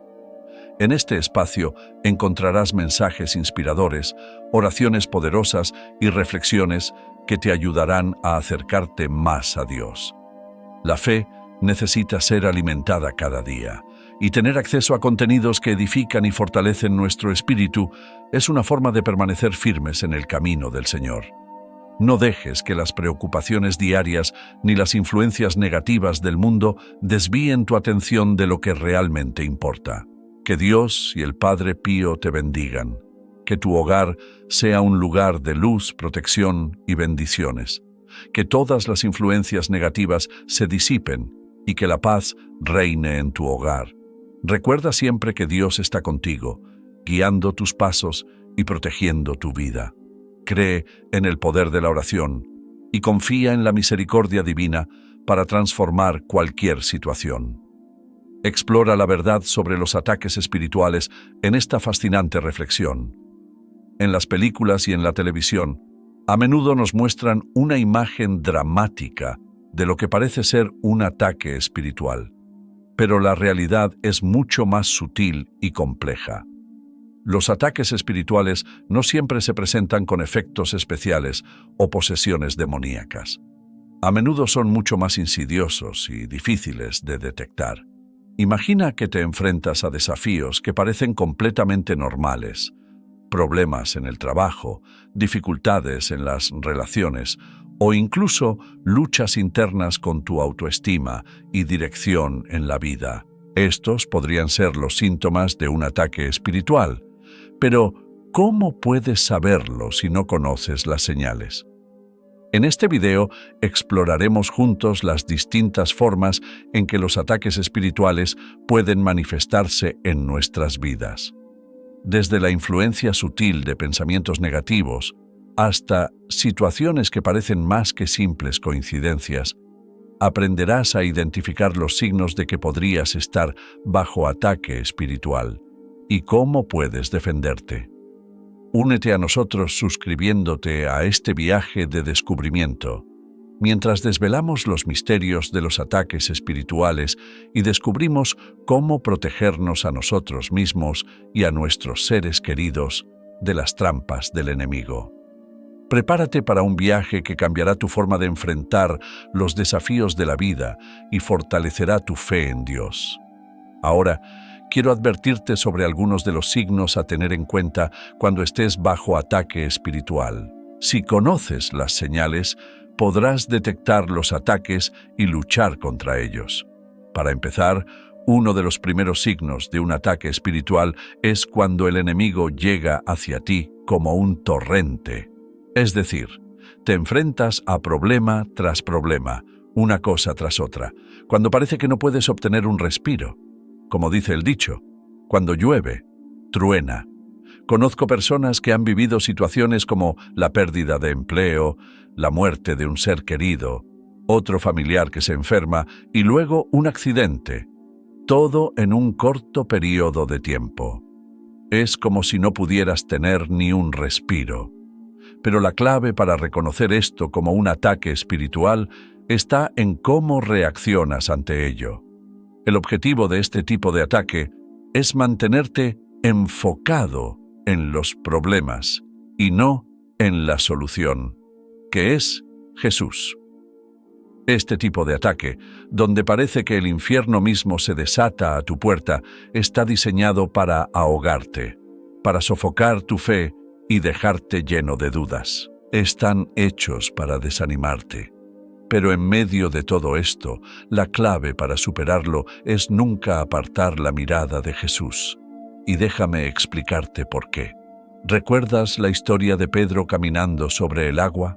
A: En este espacio encontrarás mensajes inspiradores, oraciones poderosas y reflexiones que te ayudarán a acercarte más a Dios. La fe necesita ser alimentada cada día, y tener acceso a contenidos que edifican y fortalecen nuestro espíritu es una forma de permanecer firmes en el camino del Señor. No dejes que las preocupaciones diarias ni las influencias negativas del mundo desvíen tu atención de lo que realmente importa. Que Dios y el Padre Pío te bendigan. Que tu hogar sea un lugar de luz, protección y bendiciones. Que todas las influencias negativas se disipen y que la paz reine en tu hogar. Recuerda siempre que Dios está contigo, guiando tus pasos y protegiendo tu vida. Cree en el poder de la oración y confía en la misericordia divina para transformar cualquier situación. Explora la verdad sobre los ataques espirituales en esta fascinante reflexión. En las películas y en la televisión, a menudo nos muestran una imagen dramática de lo que parece ser un ataque espiritual. Pero la realidad es mucho más sutil y compleja. Los ataques espirituales no siempre se presentan con efectos especiales o posesiones demoníacas. A menudo son mucho más insidiosos y difíciles de detectar. Imagina que te enfrentas a desafíos que parecen completamente normales, problemas en el trabajo, dificultades en las relaciones o incluso luchas internas con tu autoestima y dirección en la vida. Estos podrían ser los síntomas de un ataque espiritual, pero ¿cómo puedes saberlo si no conoces las señales? En este video exploraremos juntos las distintas formas en que los ataques espirituales pueden manifestarse en nuestras vidas. Desde la influencia sutil de pensamientos negativos hasta situaciones que parecen más que simples coincidencias, aprenderás a identificar los signos de que podrías estar bajo ataque espiritual y cómo puedes defenderte. Únete a nosotros suscribiéndote a este viaje de descubrimiento, mientras desvelamos los misterios de los ataques espirituales y descubrimos cómo protegernos a nosotros mismos y a nuestros seres queridos de las trampas del enemigo. Prepárate para un viaje que cambiará tu forma de enfrentar los desafíos de la vida y fortalecerá tu fe en Dios. Ahora, quiero advertirte sobre algunos de los signos a tener en cuenta cuando estés bajo ataque espiritual. Si conoces las señales, podrás detectar los ataques y luchar contra ellos. Para empezar, uno de los primeros signos de un ataque espiritual es cuando el enemigo llega hacia ti como un torrente. Es decir, te enfrentas a problema tras problema, una cosa tras otra, cuando parece que no puedes obtener un respiro. Como dice el dicho, cuando llueve, truena. Conozco personas que han vivido situaciones como la pérdida de empleo, la muerte de un ser querido, otro familiar que se enferma y luego un accidente, todo en un corto periodo de tiempo. Es como si no pudieras tener ni un respiro. Pero la clave para reconocer esto como un ataque espiritual está en cómo reaccionas ante ello. El objetivo de este tipo de ataque es mantenerte enfocado en los problemas y no en la solución, que es Jesús. Este tipo de ataque, donde parece que el infierno mismo se desata a tu puerta, está diseñado para ahogarte, para sofocar tu fe y dejarte lleno de dudas. Están hechos para desanimarte. Pero en medio de todo esto, la clave para superarlo es nunca apartar la mirada de Jesús. Y déjame explicarte por qué. ¿Recuerdas la historia de Pedro caminando sobre el agua?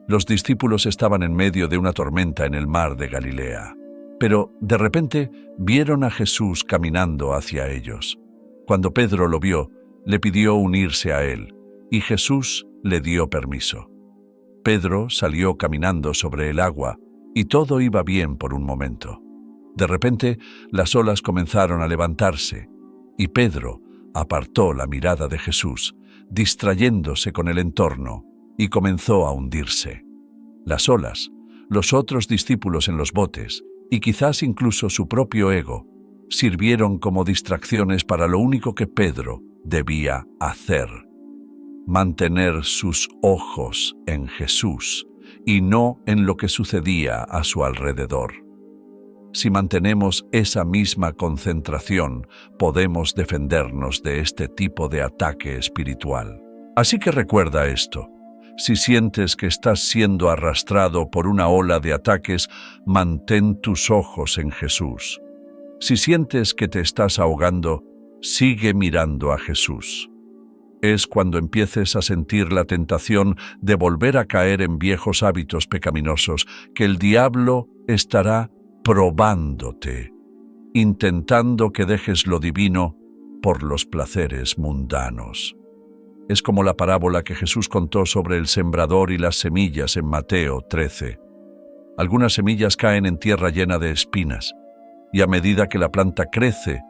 A: Los discípulos estaban en medio de una tormenta en el mar de Galilea. Pero de repente vieron a Jesús caminando hacia ellos. Cuando Pedro lo vio, le pidió unirse a él, y Jesús le dio permiso. Pedro salió caminando sobre el agua, y todo iba bien por un momento. De repente, las olas comenzaron a levantarse, y Pedro apartó la mirada de Jesús, distrayéndose con el entorno, y comenzó a hundirse. Las olas, los otros discípulos en los botes, y quizás incluso su propio ego, sirvieron como distracciones para lo único que Pedro debía hacer: mantener sus ojos en Jesús y no en lo que sucedía a su alrededor. Si mantenemos esa misma concentración, podemos defendernos de este tipo de ataque espiritual. Así que recuerda esto: si sientes que estás siendo arrastrado por una ola de ataques, mantén tus ojos en Jesús. Si sientes que te estás ahogando, sigue mirando a Jesús. Es cuando empieces a sentir la tentación de volver a caer en viejos hábitos pecaminosos que el diablo estará probándote, intentando que dejes lo divino por los placeres mundanos. Es como la parábola que Jesús contó sobre el sembrador y las semillas en Mateo 13. Algunas semillas caen en tierra llena de espinas, y a medida que la planta crece,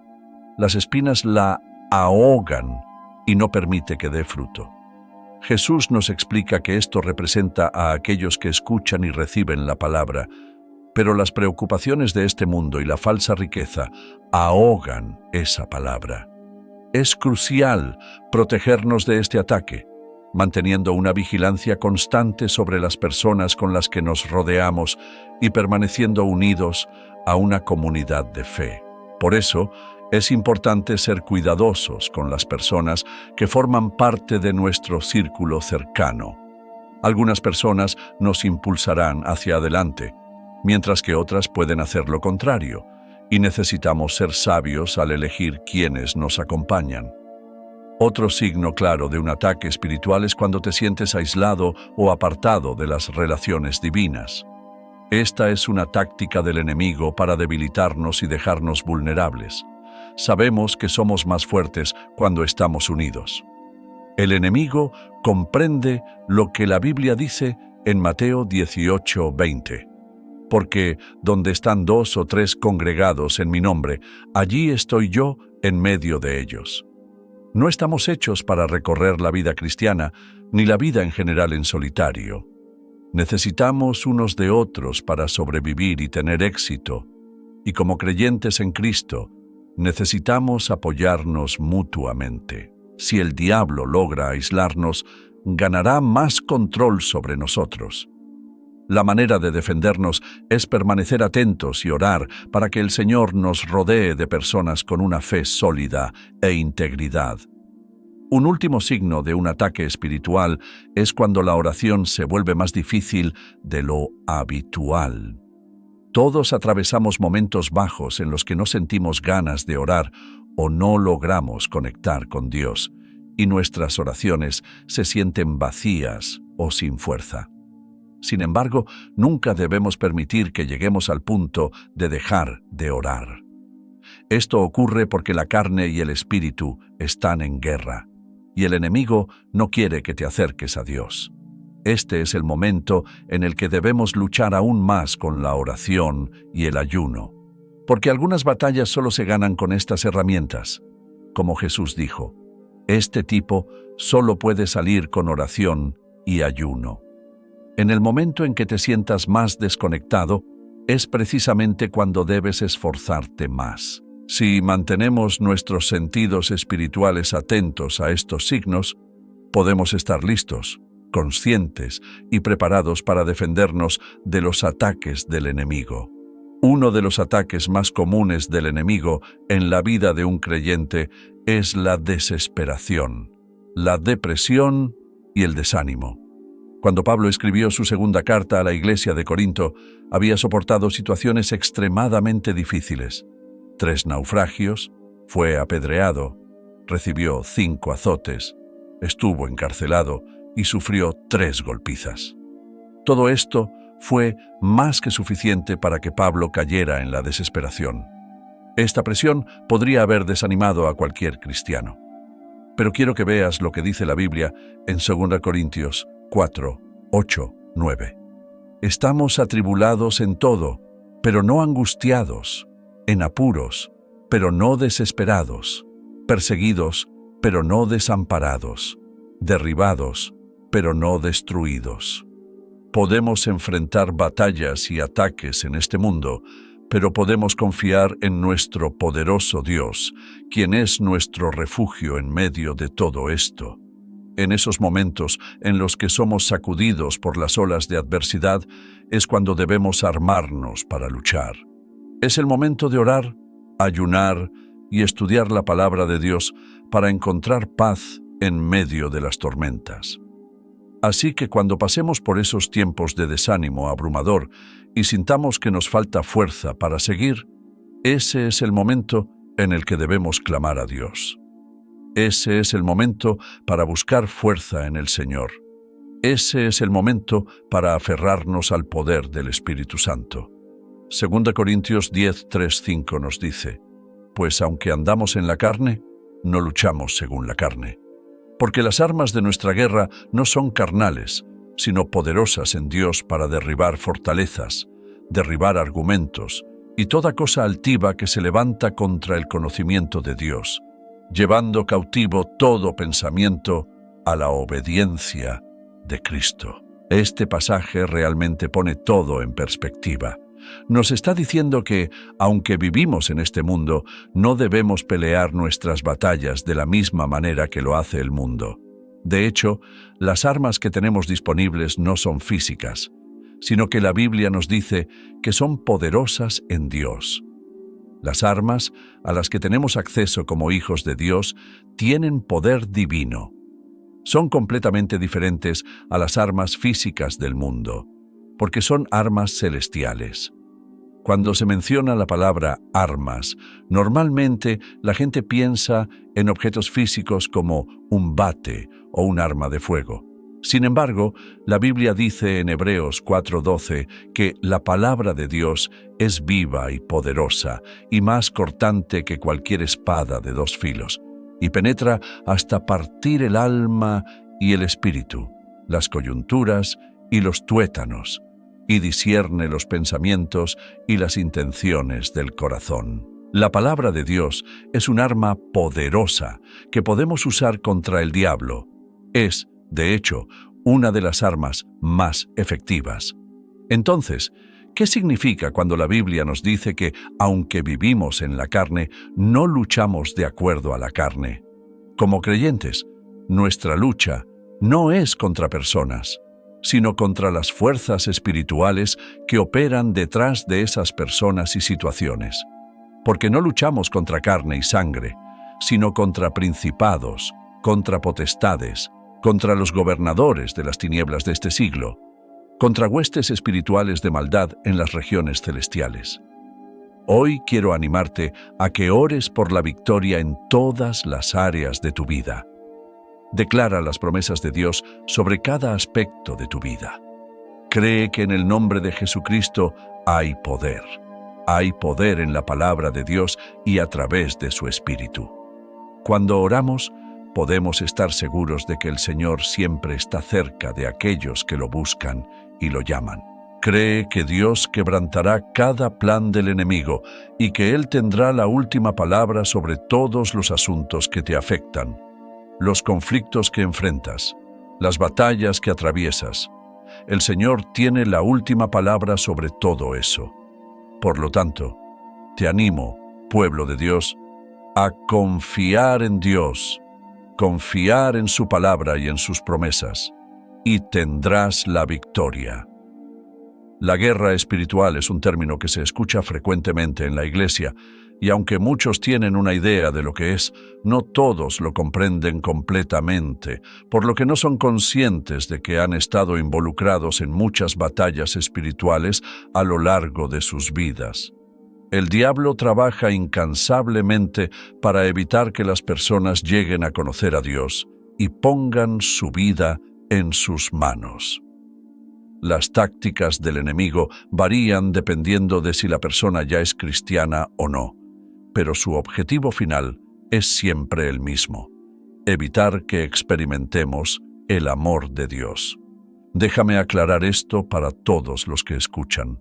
A: las espinas la ahogan y no permite que dé fruto. Jesús nos explica que esto representa a aquellos que escuchan y reciben la palabra, pero las preocupaciones de este mundo y la falsa riqueza ahogan esa palabra. Es crucial protegernos de este ataque, manteniendo una vigilancia constante sobre las personas con las que nos rodeamos y permaneciendo unidos a una comunidad de fe. Por eso, es importante ser cuidadosos con las personas que forman parte de nuestro círculo cercano. Algunas personas nos impulsarán hacia adelante, mientras que otras pueden hacer lo contrario, y necesitamos ser sabios al elegir quiénes nos acompañan. Otro signo claro de un ataque espiritual es cuando te sientes aislado o apartado de las relaciones divinas. Esta es una táctica del enemigo para debilitarnos y dejarnos vulnerables. Sabemos que somos más fuertes cuando estamos unidos. El enemigo comprende lo que la Biblia dice en Mateo 18:20. Porque donde están 2 o 3 congregados en mi nombre, allí estoy yo en medio de ellos. No estamos hechos para recorrer la vida cristiana, ni la vida en general en solitario. Necesitamos unos de otros para sobrevivir y tener éxito. Y como creyentes en Cristo, necesitamos apoyarnos mutuamente. Si el diablo logra aislarnos, ganará más control sobre nosotros. La manera de defendernos es permanecer atentos y orar para que el Señor nos rodee de personas con una fe sólida e integridad. Un último signo de un ataque espiritual es cuando la oración se vuelve más difícil de lo habitual. Todos atravesamos momentos bajos en los que no sentimos ganas de orar o no logramos conectar con Dios, y nuestras oraciones se sienten vacías o sin fuerza. Sin embargo, nunca debemos permitir que lleguemos al punto de dejar de orar. Esto ocurre porque la carne y el espíritu están en guerra, y el enemigo no quiere que te acerques a Dios. Este es el momento en el que debemos luchar aún más con la oración y el ayuno, porque algunas batallas solo se ganan con estas herramientas. Como Jesús dijo, este tipo solo puede salir con oración y ayuno. En el momento en que te sientas más desconectado, es precisamente cuando debes esforzarte más. Si mantenemos nuestros sentidos espirituales atentos a estos signos, podemos estar listos, conscientes y preparados para defendernos de los ataques del enemigo. Uno de los ataques más comunes del enemigo en la vida de un creyente es la desesperación, la depresión y el desánimo. Cuando Pablo escribió su segunda carta a la iglesia de Corinto, había soportado situaciones extremadamente difíciles. 3 naufragios, fue apedreado, recibió 5 azotes, estuvo encarcelado y sufrió 3 golpizas. Todo esto fue más que suficiente para que Pablo cayera en la desesperación. Esta presión podría haber desanimado a cualquier cristiano. Pero quiero que veas lo que dice la Biblia en 2 Corintios 4, 8, 9. Estamos atribulados en todo, pero no angustiados, en apuros, pero no desesperados, perseguidos, pero no desamparados, derribados, pero no destruidos. Podemos enfrentar batallas y ataques en este mundo, pero podemos confiar en nuestro poderoso Dios, quien es nuestro refugio en medio de todo esto. En esos momentos en los que somos sacudidos por las olas de adversidad, es cuando debemos armarnos para luchar. Es el momento de orar, ayunar y estudiar la palabra de Dios para encontrar paz en medio de las tormentas. Así que cuando pasemos por esos tiempos de desánimo abrumador y sintamos que nos falta fuerza para seguir, ese es el momento en el que debemos clamar a Dios. Ese es el momento para buscar fuerza en el Señor. Ese es el momento para aferrarnos al poder del Espíritu Santo. 2 Corintios 10, 3, 5 nos dice: «Pues aunque andamos en la carne, no luchamos según la carne. Porque las armas de nuestra guerra no son carnales, sino poderosas en Dios para derribar fortalezas, derribar argumentos y toda cosa altiva que se levanta contra el conocimiento de Dios, llevando cautivo todo pensamiento a la obediencia de Cristo». Este pasaje realmente pone todo en perspectiva. Nos está diciendo que, aunque vivimos en este mundo, no debemos pelear nuestras batallas de la misma manera que lo hace el mundo. De hecho, las armas que tenemos disponibles no son físicas, sino que la Biblia nos dice que son poderosas en Dios. Las armas a las que tenemos acceso como hijos de Dios tienen poder divino. Son completamente diferentes a las armas físicas del mundo, porque son armas celestiales. Cuando se menciona la palabra armas, normalmente la gente piensa en objetos físicos como un bate o un arma de fuego. Sin embargo, la Biblia dice en Hebreos 4:12 que la palabra de Dios es viva y poderosa y más cortante que cualquier espada de 2 filos, y penetra hasta partir el alma y el espíritu, las coyunturas y los tuétanos, y discierne los pensamientos y las intenciones del corazón. La palabra de Dios es un arma poderosa que podemos usar contra el diablo. Es, de hecho, una de las armas más efectivas. Entonces, ¿qué significa cuando la Biblia nos dice que, aunque vivimos en la carne, no luchamos de acuerdo a la carne? Como creyentes, nuestra lucha no es contra personas, sino contra las fuerzas espirituales que operan detrás de esas personas y situaciones. Porque no luchamos contra carne y sangre, sino contra principados, contra potestades, contra los gobernadores de las tinieblas de este siglo, contra huestes espirituales de maldad en las regiones celestiales. Hoy quiero animarte a que ores por la victoria en todas las áreas de tu vida. Declara las promesas de Dios sobre cada aspecto de tu vida. Cree que en el nombre de Jesucristo hay poder. Hay poder en la palabra de Dios y a través de su Espíritu. Cuando oramos, podemos estar seguros de que el Señor siempre está cerca de aquellos que lo buscan y lo llaman. Cree que Dios quebrantará cada plan del enemigo y que Él tendrá la última palabra sobre todos los asuntos que te afectan, los conflictos que enfrentas, las batallas que atraviesas. El Señor tiene la última palabra sobre todo eso. Por lo tanto, te animo, pueblo de Dios, a confiar en Dios, confiar en su palabra y en sus promesas, y tendrás la victoria. La guerra espiritual es un término que se escucha frecuentemente en la iglesia, Y aunque muchos tienen una idea de lo que es, no todos lo comprenden completamente, por lo que no son conscientes de que han estado involucrados en muchas batallas espirituales a lo largo de sus vidas. El diablo trabaja incansablemente para evitar que las personas lleguen a conocer a Dios y pongan su vida en sus manos. Las tácticas del enemigo varían dependiendo de si la persona ya es cristiana o no, pero su objetivo final es siempre el mismo: evitar que experimentemos el amor de Dios. Déjame aclarar esto para todos los que escuchan.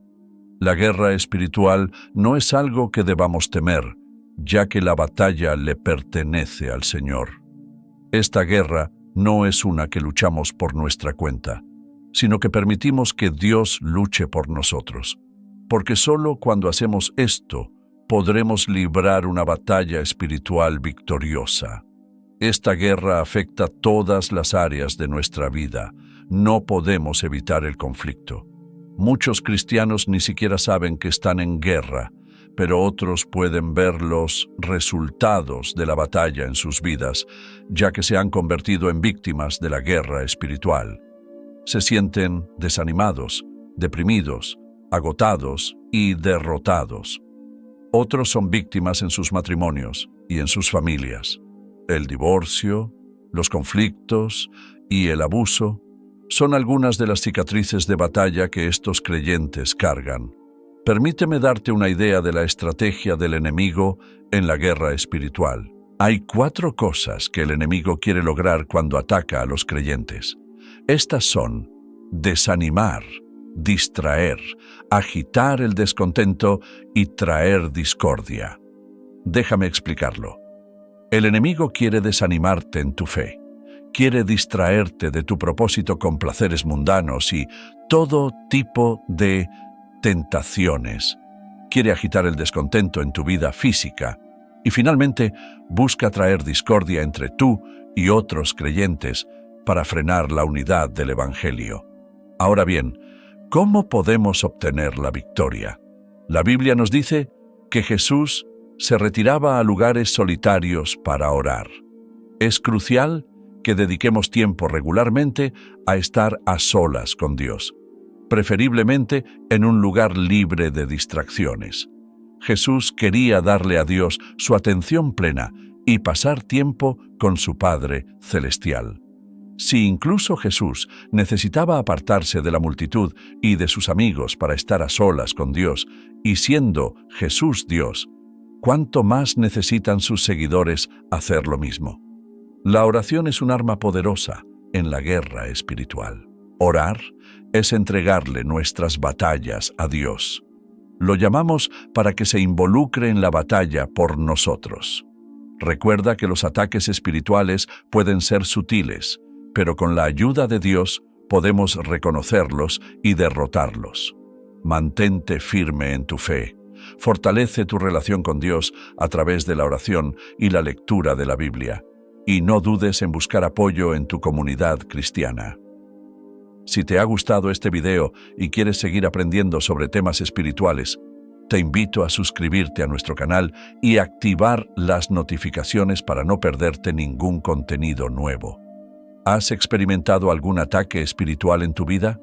A: La guerra espiritual no es algo que debamos temer, ya que la batalla le pertenece al Señor. Esta guerra no es una que luchamos por nuestra cuenta, sino que permitimos que Dios luche por nosotros, porque solo cuando hacemos esto podremos librar una batalla espiritual victoriosa. Esta guerra afecta todas las áreas de nuestra vida. No podemos evitar el conflicto. Muchos cristianos ni siquiera saben que están en guerra, pero otros pueden ver los resultados de la batalla en sus vidas, ya que se han convertido en víctimas de la guerra espiritual. Se sienten desanimados, deprimidos, agotados y derrotados. Otros son víctimas en sus matrimonios y en sus familias. El divorcio, los conflictos y el abuso son algunas de las cicatrices de batalla que estos creyentes cargan. Permíteme darte una idea de la estrategia del enemigo en la guerra espiritual. Hay 4 cosas que el enemigo quiere lograr cuando ataca a los creyentes. Estas son: desanimar, distraer, agitar el descontento y traer discordia. Déjame explicarlo. El enemigo quiere desanimarte en tu fe. Quiere distraerte de tu propósito con placeres mundanos y todo tipo de tentaciones. Quiere agitar el descontento en tu vida física. Y finalmente, busca traer discordia entre tú y otros creyentes para frenar la unidad del Evangelio. Ahora bien, ¿cómo podemos obtener la victoria? La Biblia nos dice que Jesús se retiraba a lugares solitarios para orar. Es crucial que dediquemos tiempo regularmente a estar a solas con Dios, preferiblemente en un lugar libre de distracciones. Jesús quería darle a Dios su atención plena y pasar tiempo con su Padre Celestial. Si incluso Jesús necesitaba apartarse de la multitud y de sus amigos para estar a solas con Dios, y siendo Jesús Dios, ¿cuánto más necesitan sus seguidores hacer lo mismo? La oración es un arma poderosa en la guerra espiritual. Orar es entregarle nuestras batallas a Dios. Lo llamamos para que se involucre en la batalla por nosotros. Recuerda que los ataques espirituales pueden ser sutiles, pero con la ayuda de Dios podemos reconocerlos y derrotarlos. Mantente firme en tu fe. Fortalece tu relación con Dios a través de la oración y la lectura de la Biblia. Y no dudes en buscar apoyo en tu comunidad cristiana. Si te ha gustado este video y quieres seguir aprendiendo sobre temas espirituales, te invito a suscribirte a nuestro canal y activar las notificaciones para no perderte ningún contenido nuevo. ¿Has experimentado algún ataque espiritual en tu vida?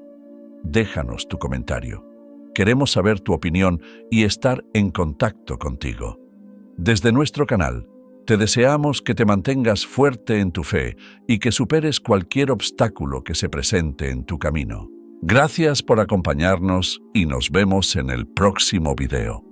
A: Déjanos tu comentario. Queremos saber tu opinión y estar en contacto contigo. Desde nuestro canal, te deseamos que te mantengas fuerte en tu fe y que superes cualquier obstáculo que se presente en tu camino. Gracias por acompañarnos y nos vemos en el próximo video.